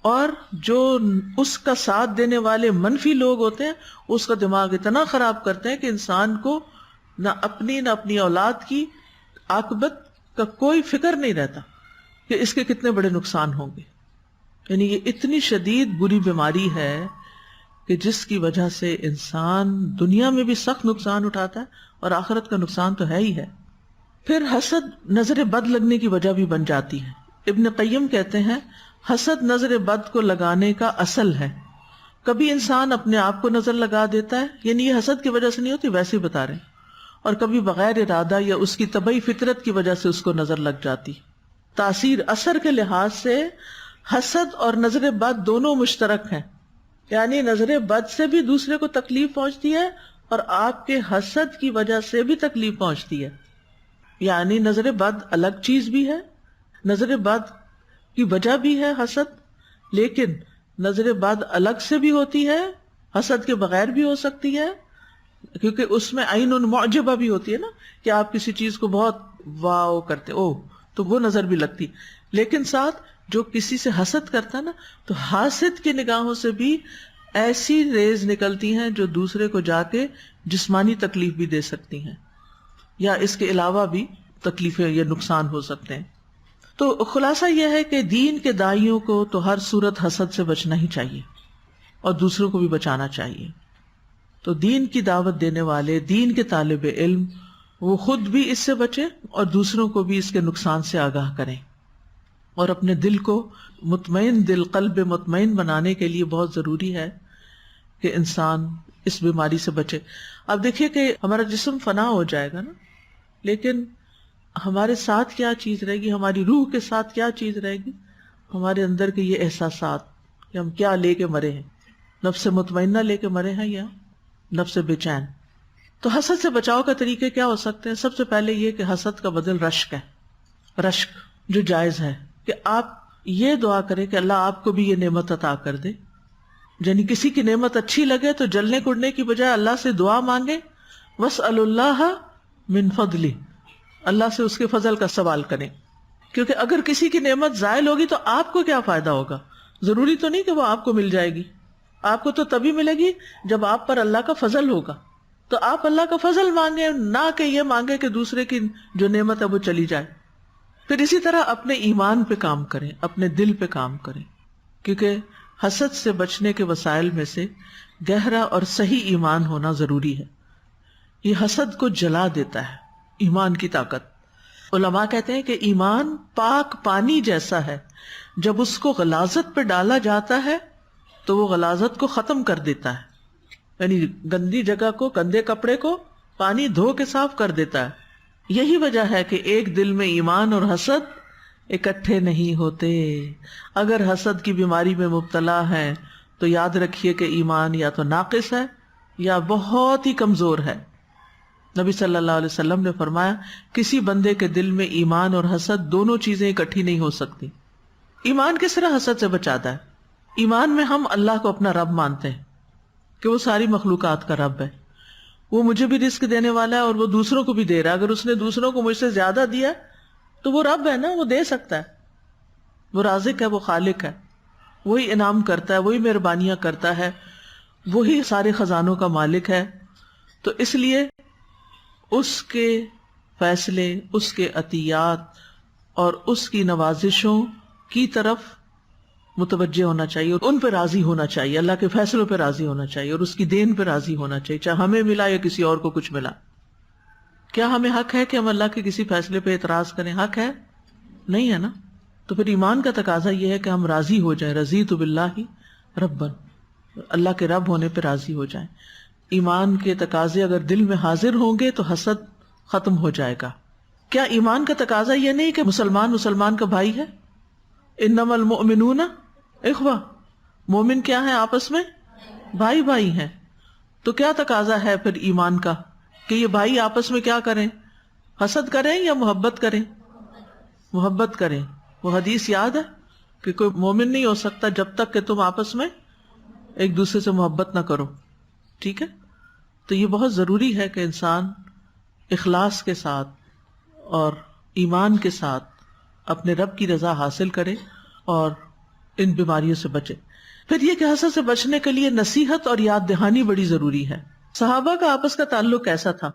اور جو اس کا ساتھ دینے والے منفی لوگ ہوتے ہیں اس کا دماغ اتنا خراب کرتے ہیں کہ انسان کو نہ اپنی اولاد کی عاقبت کا کوئی فکر نہیں رہتا کہ اس کے کتنے بڑے نقصان ہوں گے۔ یعنی یہ اتنی شدید بری بیماری ہے کہ جس کی وجہ سے انسان دنیا میں بھی سخت نقصان اٹھاتا ہے اور آخرت کا نقصان تو ہے ہی ہے۔ پھر حسد نظر بد لگنے کی وجہ بھی بن جاتی ہے۔ ابن قیم کہتے ہیں حسد نظر بد کو لگانے کا اصل ہے۔ کبھی انسان اپنے آپ کو نظر لگا دیتا ہے، یعنی یہ حسد کی وجہ سے نہیں ہوتی، ویسے ہی بتا رہے ہیں، اور کبھی بغیر ارادہ یا اس کی طبعی فطرت کی وجہ سے اس کو نظر لگ جاتی۔ تاثیر اثر کے لحاظ سے حسد اور نظر بد دونوں مشترک ہیں، یعنی نظر بد سے بھی دوسرے کو تکلیف پہنچتی ہے اور آپ کے حسد کی وجہ سے بھی تکلیف پہنچتی ہے۔ یعنی نظر بد الگ چیز بھی ہے، نظر بد کی وجہ بھی ہے حسد، لیکن نظر بد الگ سے بھی ہوتی ہے، حسد کے بغیر بھی ہو سکتی ہے، کیونکہ اس میں عین معجبہ بھی ہوتی ہے نا، کہ آپ کسی چیز کو بہت واو کرتے او تو وہ نظر بھی لگتی، لیکن ساتھ جو کسی سے حسد کرتا ہے نا تو حاسد کی نگاہوں سے بھی ایسی ریز نکلتی ہیں جو دوسرے کو جا کے جسمانی تکلیف بھی دے سکتی ہیں، یا اس کے علاوہ بھی تکلیفیں یا نقصان ہو سکتے ہیں۔ تو خلاصہ یہ ہے کہ دین کے داعیوں کو تو ہر صورت حسد سے بچنا ہی چاہیے اور دوسروں کو بھی بچانا چاہیے۔ تو دین کی دعوت دینے والے، دین کے طالب علم، وہ خود بھی اس سے بچیں اور دوسروں کو بھی اس کے نقصان سے آگاہ کریں، اور اپنے دل کو مطمئن دل، قلب مطمئن بنانے کے لیے بہت ضروری ہے کہ انسان اس بیماری سے بچے۔ اب دیکھیے کہ ہمارا جسم فنا ہو جائے گا نا، لیکن ہمارے ساتھ کیا چیز رہے گی، ہماری روح کے ساتھ کیا چیز رہے گی؟ ہمارے اندر کے یہ احساسات کہ ہم کیا لے کے مرے ہیں، نفس مطمئنہ لے کے مرے ہیں یا نفس بے چین. تو حسد سے بچاؤ کا طریقے کیا ہو سکتے ہیں؟ سب سے پہلے یہ کہ حسد کا بدل رشک ہے، رشک جو جائز ہے، کہ آپ یہ دعا کریں کہ اللہ آپ کو بھی یہ نعمت عطا کر دے. یعنی کسی کی نعمت اچھی لگے تو جلنے کڑنے کی بجائے اللہ سے دعا مانگے، وَاسْأَلُ اللَّهَ مِن فَضْلِهِ، اللہ سے اس کے فضل کا سوال کریں. کیونکہ اگر کسی کی نعمت زائل ہوگی تو آپ کو کیا فائدہ ہوگا؟ ضروری تو نہیں کہ وہ آپ کو مل جائے گی، آپ کو تو تبھی ملے گی جب آپ پر اللہ کا فضل ہوگا. تو آپ اللہ کا فضل مانگیں، نہ کہ یہ مانگے کہ دوسرے کی جو نعمت ہے وہ چلی جائے. پھر اسی طرح اپنے ایمان پہ کام کریں، اپنے دل پہ کام کریں، کیونکہ حسد سے بچنے کے وسائل میں سے گہرا اور صحیح ایمان ہونا ضروری ہے. یہ حسد کو جلا دیتا ہے، ایمان کی طاقت. علماء کہتے ہیں کہ ایمان پاک پانی جیسا ہے، جب اس کو غلاظت پہ ڈالا جاتا ہے تو وہ غلاظت کو ختم کر دیتا ہے. یعنی گندی جگہ کو، گندے کپڑے کو پانی دھو کے صاف کر دیتا ہے. یہی وجہ ہے کہ ایک دل میں ایمان اور حسد اکٹھے نہیں ہوتے. اگر حسد کی بیماری میں مبتلا ہے تو یاد رکھیے کہ ایمان یا تو ناقص ہے یا بہت ہی کمزور ہے. نبی صلی اللہ علیہ وسلم نے فرمایا کسی بندے کے دل میں ایمان اور حسد دونوں چیزیں اکٹھی نہیں ہو سکتی. ایمان کس طرح حسد سے بچاتا ہے؟ ایمان میں ہم اللہ کو اپنا رب مانتے ہیں کہ وہ ساری مخلوقات کا رب ہے، وہ مجھے بھی رزق دینے والا ہے اور وہ دوسروں کو بھی دے رہا ہے. اگر اس نے دوسروں کو مجھ سے زیادہ دیا تو وہ رب ہے نا، وہ دے سکتا ہے، وہ رازق ہے، وہ خالق ہے، وہی انعام کرتا ہے، وہی مہربانیاں کرتا ہے، وہی سارے خزانوں کا مالک ہے. تو اس لیے اس کے فیصلے، اس کے عطیات اور اس کی نوازشوں کی طرف متوجہ ہونا چاہیے، اور ان پہ راضی ہونا چاہیے، اللہ کے فیصلوں پہ راضی ہونا چاہیے اور اس کی دین پہ راضی ہونا چاہیے، چاہے ہمیں ملا یا کسی اور کو کچھ ملا. کیا ہمیں حق ہے کہ ہم اللہ کے کسی فیصلے پہ اعتراض کریں؟ حق ہے نہیں ہے نا. تو پھر ایمان کا تقاضا یہ ہے کہ ہم راضی ہو جائیں، رضیت باللہ ربا، اللہ کے رب ہونے پہ راضی ہو جائیں. ایمان کے تقاضے اگر دل میں حاضر ہوں گے تو حسد ختم ہو جائے گا. کیا ایمان کا تقاضا یہ نہیں کہ مسلمان کا بھائی ہے؟ انما المؤمنون اخوہ، مومن کیا ہے؟ آپس میں بھائی بھائی ہیں. تو کیا تقاضا ہے پھر ایمان کا کہ یہ بھائی آپس میں کیا کریں؟ حسد کریں یا محبت کریں؟ محبت کریں. وہ حدیث یاد ہے کہ کوئی مومن نہیں ہو سکتا جب تک کہ تم آپس میں ایک دوسرے سے محبت نہ کرو. ٹھیک ہے؟ تو یہ بہت ضروری ہے کہ انسان اخلاص کے ساتھ اور ایمان کے ساتھ اپنے رب کی رضا حاصل کرے اور ان بیماریوں سے بچے. پھر یہ کہ حسد سے بچنے کے لیے نصیحت اور یاد دہانی بڑی ضروری ہے. صحابہ کا آپس کا تعلق کیسا تھا؟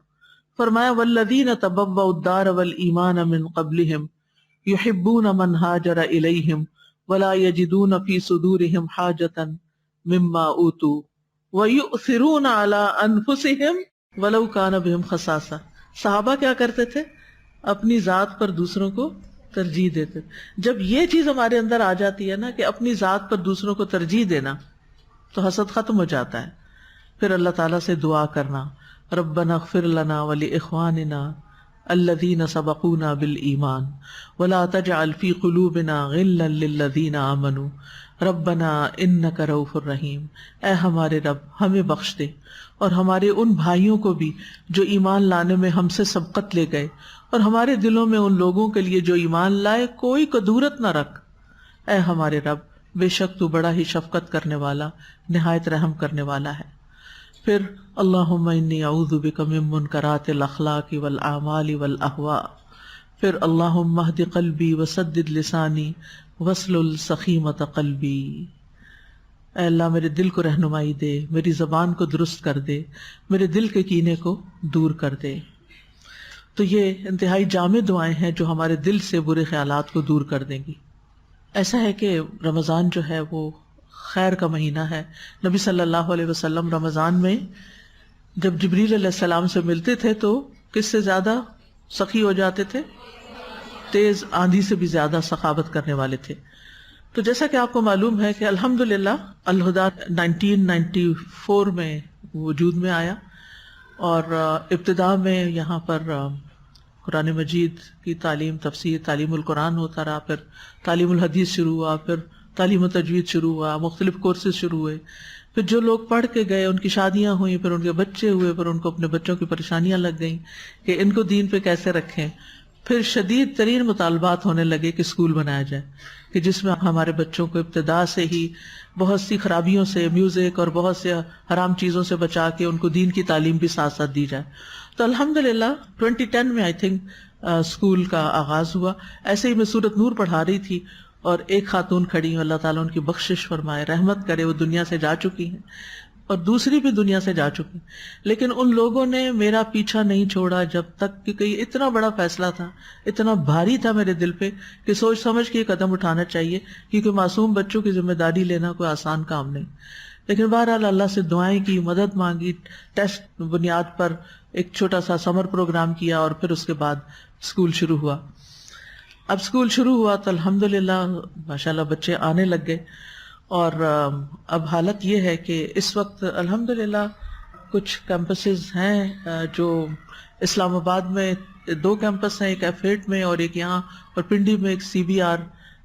فرمایا والذین تبوؤا الدار والایمان من قبلہم یحبون من ہاجر الیہم ولا یجدون فی صدورہم حاجۃ مما اوتوا وَيُؤْثِرُونَ عَلَىٰ أَنفُسِهِمْ وَلَوْ كَانَ بِهِمْ خَصَاصَةٌ. صحابہ کیا کرتے تھے؟ اپنی ذات پر دوسروں کو ترجیح دیتے. جب یہ چیز ہمارے اندر آ جاتی ہے نا کہ اپنی ذات پر دوسروں کو ترجیح دینا، تو حسد ختم ہو جاتا ہے. پھر اللہ تعالیٰ سے دعا کرنا، ربنا اغفر لنا ولاخواننا الذین سبقونا بالایمان ولا تجعل فی قلوبنا غلا للذین آمنوا ربنا انک رؤوف الرحیم. اے ہمارے رب ہمیں بخش دے اور ہمارے ان بھائیوں کو بھی جو ایمان لانے میں ہم سے سبقت لے گئے، اور ہمارے دلوں میں ان لوگوں کے لیے جو ایمان لائے کوئی کدورت نہ رکھ. اے ہمارے رب بے شک تو بڑا ہی شفقت کرنے والا، نہایت رحم کرنے والا ہے. پھر اللہم انی اعوذ بک من منکرات الاخلاق والاعمال والاہواء. پھر اللہم اہد قلبی وسدد لسانی واسلل سخیمۃ قلبی. اے اللہ میرے دل کو رہنمائی دے، میری زبان کو درست کر دے، میرے دل کے کینے کو دور کر دے. تو یہ انتہائی جامع دعائیں ہیں جو ہمارے دل سے برے خیالات کو دور کر دیں گی. ایسا ہے کہ رمضان جو ہے وہ خیر کا مہینہ ہے. نبی صلی اللہ علیہ وسلم رمضان میں جب جبریل علیہ السلام سے ملتے تھے تو کس سے زیادہ سخی ہو جاتے تھے؟ تیز آندھی سے بھی زیادہ سخاوت کرنے والے تھے. تو جیسا کہ آپ کو معلوم ہے کہ الحمدللہ الہدیٰ 1994 میں وجود میں آیا، اور ابتدا میں یہاں پر قرآن مجید کی تعلیم، تفسیر، تعلیم القرآن ہوتا رہا، پھر تعلیم الحدیث شروع ہوا، پھر تعلیم و تجوید شروع ہوا، مختلف کورسز شروع ہوئے، پھر جو لوگ پڑھ کے گئے ان کی شادیاں ہوئیں، پھر ان کے بچے ہوئے، پھر ان کو اپنے بچوں کی پریشانیاں لگ گئیں کہ ان کو دین پہ کیسے رکھیں، پھر شدید ترین مطالبات ہونے لگے کہ اسکول بنایا جائے کہ جس میں ہمارے بچوں کو ابتدا سے ہی بہت سی خرابیوں سے، میوزک اور بہت سے حرام چیزوں سے بچا کے ان کو دین کی تعلیم بھی ساتھ ساتھ دی جائے. تو الحمدللہ 2010 میں آئی تھنک اسکول کا آغاز ہوا. ایسے ہی میں سورۃ نور پڑھا رہی تھی اور ایک خاتون کھڑی ہیں، اللہ تعالیٰ ان کی بخشش فرمائے، رحمت کرے، وہ دنیا سے جا چکی ہیں اور دوسری بھی دنیا سے جا چکی، لیکن ان لوگوں نے میرا پیچھا نہیں چھوڑا جب تک، کیونکہ یہ اتنا بڑا فیصلہ تھا، اتنا بھاری تھا میرے دل پہ کہ سوچ سمجھ کے یہ قدم اٹھانا چاہیے، کیونکہ معصوم بچوں کی ذمہ داری لینا کوئی آسان کام نہیں. لیکن بہرحال اللہ سے دعائیں کی، مدد مانگی، ٹیسٹ بنیاد پر ایک چھوٹا سا سمر پروگرام کیا اور پھر اس کے بعد اسکول شروع ہوا. اب اسکول شروع ہوا تو الحمدللہ ماشاءاللہ بچے آنے لگ گئے، اور اب حالت یہ ہے کہ اس وقت الحمدللہ کچھ کیمپسز ہیں جو اسلام آباد میں 2 کیمپس ہیں، ایک F8 میں اور ایک یہاں، اور پنڈی میں ایک CBR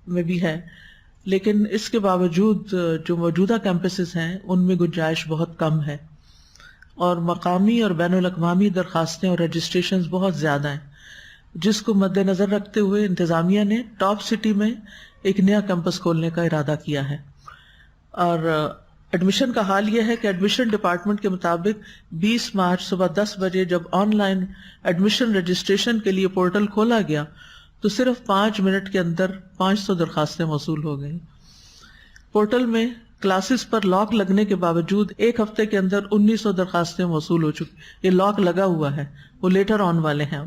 میں بھی ہے. لیکن اس کے باوجود جو موجودہ کیمپسز ہیں ان میں گنجائش بہت کم ہے، اور مقامی اور بین الاقوامی درخواستیں اور رجسٹریشنز بہت زیادہ ہیں، جس کو مد نظر رکھتے ہوئے انتظامیہ نے ٹاپ سٹی میں ایک نیا کیمپس کھولنے کا ارادہ کیا ہے. اور ایڈمیشن کا حال یہ ہے کہ ایڈمیشن ڈپارٹمنٹ کے مطابق 20 مارچ صبح 10 بجے جب آن لائن ایڈمیشن رجسٹریشن کے لیے پورٹل کھولا گیا تو صرف 5 منٹ کے اندر 500 درخواستیں موصول ہو گئیں. پورٹل میں کلاسز پر لاک لگنے کے باوجود ایک ہفتے کے اندر 1900 درخواستیں موصول ہو چکی. یہ لاک لگا ہوا ہے، وہ لیٹر آن والے ہیں.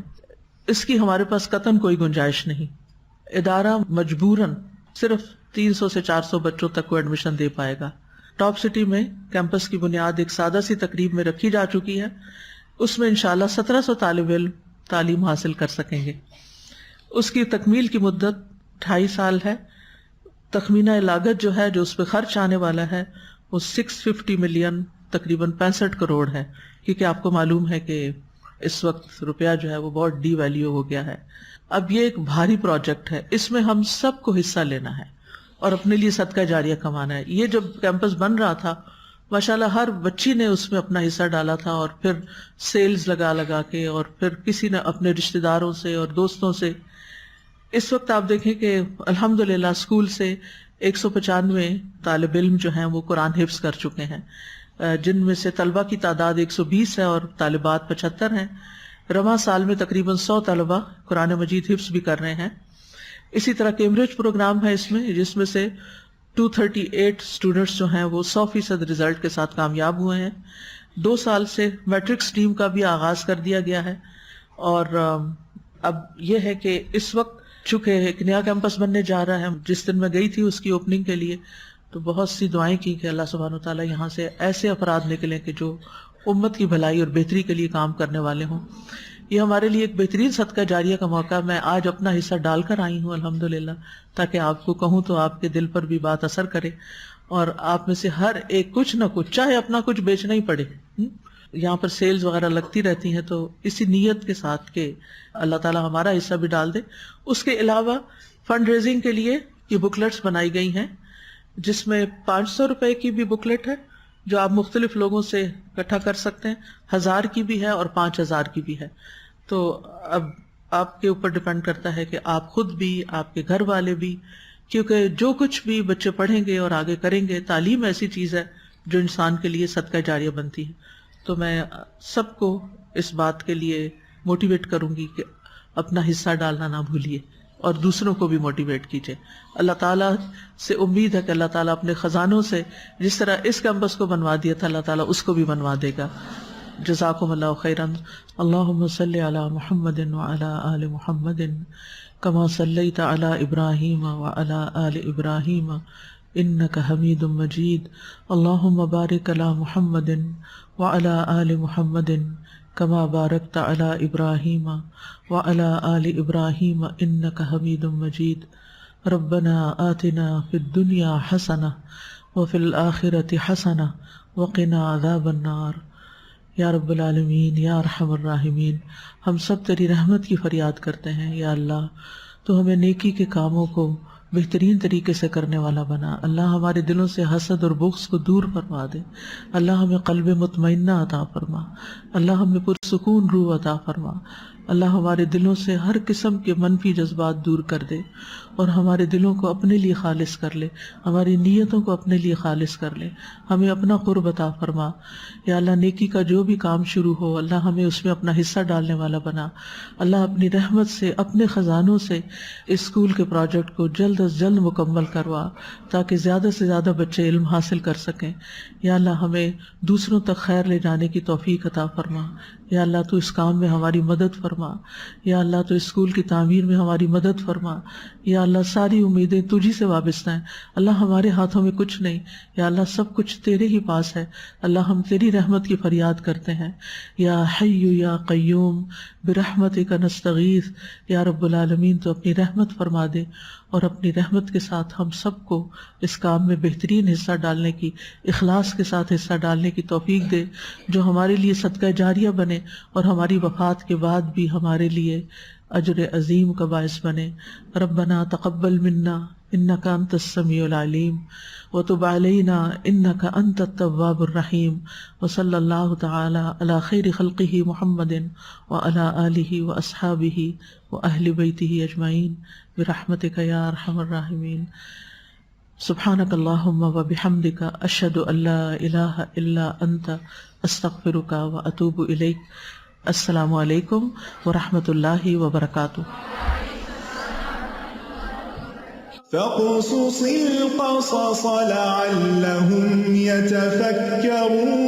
اس کی ہمارے پاس قطعاً کوئی گنجائش نہیں. ادارہ مجبوراً صرف 300 سے 400 بچوں تک کو ایڈمیشن دے پائے گا. ٹاپ سٹی میں کیمپس کی بنیاد ایک سادہ سی تقریب میں رکھی جا چکی ہے، اس میں انشاءاللہ 1700 طالب علم تعلیم حاصل کر سکیں گے. اس کی تکمیل کی مدت 2.5 سال ہے. تخمینہ لاگت جو ہے، جو اس پہ خرچ آنے والا ہے، وہ 650 ملین، تقریباً 65 کروڑ ہے، کیونکہ آپ کو معلوم ہے کہ اس وقت روپیہ جو ہے وہ بہت ڈی ویلیو ہو گیا ہے. اب یہ ایک بھاری پروجیکٹ ہے، اس میں ہم سب کو حصہ لینا ہے اور اپنے لیے صدقہ جاریہ کمانا ہے. یہ جب کیمپس بن رہا تھا ماشاءاللہ ہر بچی نے اس میں اپنا حصہ ڈالا تھا، اور پھر سیلز لگا کے، اور پھر کسی نے اپنے رشتہ داروں سے اور دوستوں سے. اس وقت آپ دیکھیں کہ الحمدللہ اسکول سے 195 طالب علم جو ہیں وہ قرآن حفظ کر چکے ہیں، جن میں سے طلبہ کی تعداد 120 ہے اور طالبات 75 ہیں. رواں سال میں تقریباً 100 طلبہ قرآن مجید حفظ بھی کر رہے ہیں. اسی طرح کیمبرج پروگرام ہے اس میں، جس میں سے 238 اسٹوڈنٹس جو ہیں وہ 100% رزلٹ کے ساتھ کامیاب ہوئے ہیں. 2 سال سے میٹرک سٹریم کا بھی آغاز کر دیا گیا ہے. اور اب یہ ہے کہ اس وقت چونکہ ایک نیا کیمپس بننے جا رہا ہے، جس دن میں گئی تھی اس کی اوپننگ کے لیے تو بہت سی دعائیں کی کہ اللہ سبحانہ وتعالیٰ یہاں سے ایسے افراد نکلیں کہ جو امت کی بھلائی اور بہتری کے لیے کام کرنے والے ہوں. یہ ہمارے لیے ایک بہترین صدقہ جاریہ کا موقع. میں آج اپنا حصہ ڈال کر آئی ہوں الحمدللہ، تاکہ آپ کو کہوں تو آپ کے دل پر بھی بات اثر کرے، اور آپ میں سے ہر ایک کچھ نہ کچھ، چاہے اپنا کچھ بیچنا ہی پڑے. یہاں پر سیلز وغیرہ لگتی رہتی ہیں، تو اسی نیت کے ساتھ کہ اللہ تعالیٰ ہمارا حصہ بھی ڈال دے. اس کے علاوہ فنڈ ریزنگ کے لیے یہ بکلیٹس بنائی گئی ہیں، جس میں 500 روپے کی بھی بکلیٹ ہے جو آپ مختلف لوگوں سے اکٹھا کر سکتے ہیں، 1000 کی بھی ہے اور 5000 کی بھی ہے. تو اب آپ کے اوپر ڈپینڈ کرتا ہے کہ آپ خود بھی، آپ کے گھر والے بھی، کیونکہ جو کچھ بھی بچے پڑھیں گے اور آگے کریں گے، تعلیم ایسی چیز ہے جو انسان کے لیے صدقہ جاریہ بنتی ہے. تو میں سب کو اس بات کے لیے موٹیویٹ کروں گی کہ اپنا حصہ ڈالنا نہ بھولیے اور دوسروں کو بھی موٹیویٹ کیجیے. اللہ تعالیٰ سے امید ہے کہ اللہ تعالیٰ اپنے خزانوں سے جس طرح اس کیمپس کو بنوا دیا تھا، اللہ تعالیٰ اس کو بھی بنوا دے گا. جزاکم اللہ خیرا. اللہم صلی علی محمد وعلی آل محمد کما صلیت علی ابراہیم وعلی آل ابراہیم انک حمید مجید. اللہم بارک علی محمد وعلی آل محمد کما بارکت علی ابراہیم وعلی آل ابراہیم انک حمید مجید. ربنا آتنا فی الدنیا حسنہ وفی الآخرۃ حسنہ وقنا عذاب النار. یا رب العالمین، یا ارحم الراحمین، ہم سب تیری رحمت کی فریاد کرتے ہیں. یا اللہ تو ہمیں نیکی کے کاموں کو بہترین طریقے سے کرنے والا بنا. اللہ ہمارے دلوں سے حسد اور بغض کو دور فرما دے. اللہ ہمیں قلب مطمئنہ عطا فرما. اللہ ہمیں پرسکون روح عطا فرما. اللہ ہمارے دلوں سے ہر قسم کے منفی جذبات دور کر دے اور ہمارے دلوں کو اپنے لیے خالص کر لے, ہماری نیتوں کو اپنے لیے خالص کر لے. ہمیں اپنا قرب عطا فرما. یا اللہ نیکی کا جو بھی کام شروع ہو اللہ ہمیں اس میں اپنا حصہ ڈالنے والا بنا. اللہ اپنی رحمت سے اپنے خزانوں سے اسکول کے پروجیکٹ کو جلد از جلد مکمل کروا تاکہ زیادہ سے زیادہ بچے علم حاصل کر سکیں. یا اللہ ہمیں دوسروں تک خیر لے جانے کی توفیق عطا فرما. یا اللہ تو اس کام میں ہماری مدد فرما. یا اللہ تو اسکول کی تعمیر میں ہماری مدد فرما. یا اللہ ساری امیدیں تجھی سے وابستہ ہیں. اللہ ہمارے ہاتھوں میں کچھ نہیں. یا اللہ سب کچھ تیرے ہی پاس ہے. اللہ ہم تیری رحمت کی فریاد کرتے ہیں. یا حی یا قیوم برحمتک نستغیث. یا رب العالمین تو اپنی رحمت فرما دے اور اپنی رحمت کے ساتھ ہم سب کو اس کام میں بہترین حصہ ڈالنے کی, اخلاص کے ساتھ حصہ ڈالنے کی توفیق دے جو ہمارے لیے صدقہ جاریہ بنے اور ہماری وفات کے بعد بھی ہمارے لیے اجر عظیم کا باعث بنے. ربنا تقبل منا انک انت السمیع العلیم وتب علینا انک انت التواب الرحیم. وصلی اللہ تعالی علی خیر خلقہ محمد وعلی آلہ واصحابہ واہل بیتہ اجمعین برحمتک یا ارحم الراحمین. سبحانک اللہم وبحمدک اشہد ان لا الہ الا انت استغفرک واتوب الیک. السلام علیکم ورحمۃ اللہ وبرکاتہ. فاقصص القصص لعلهم يتفكرون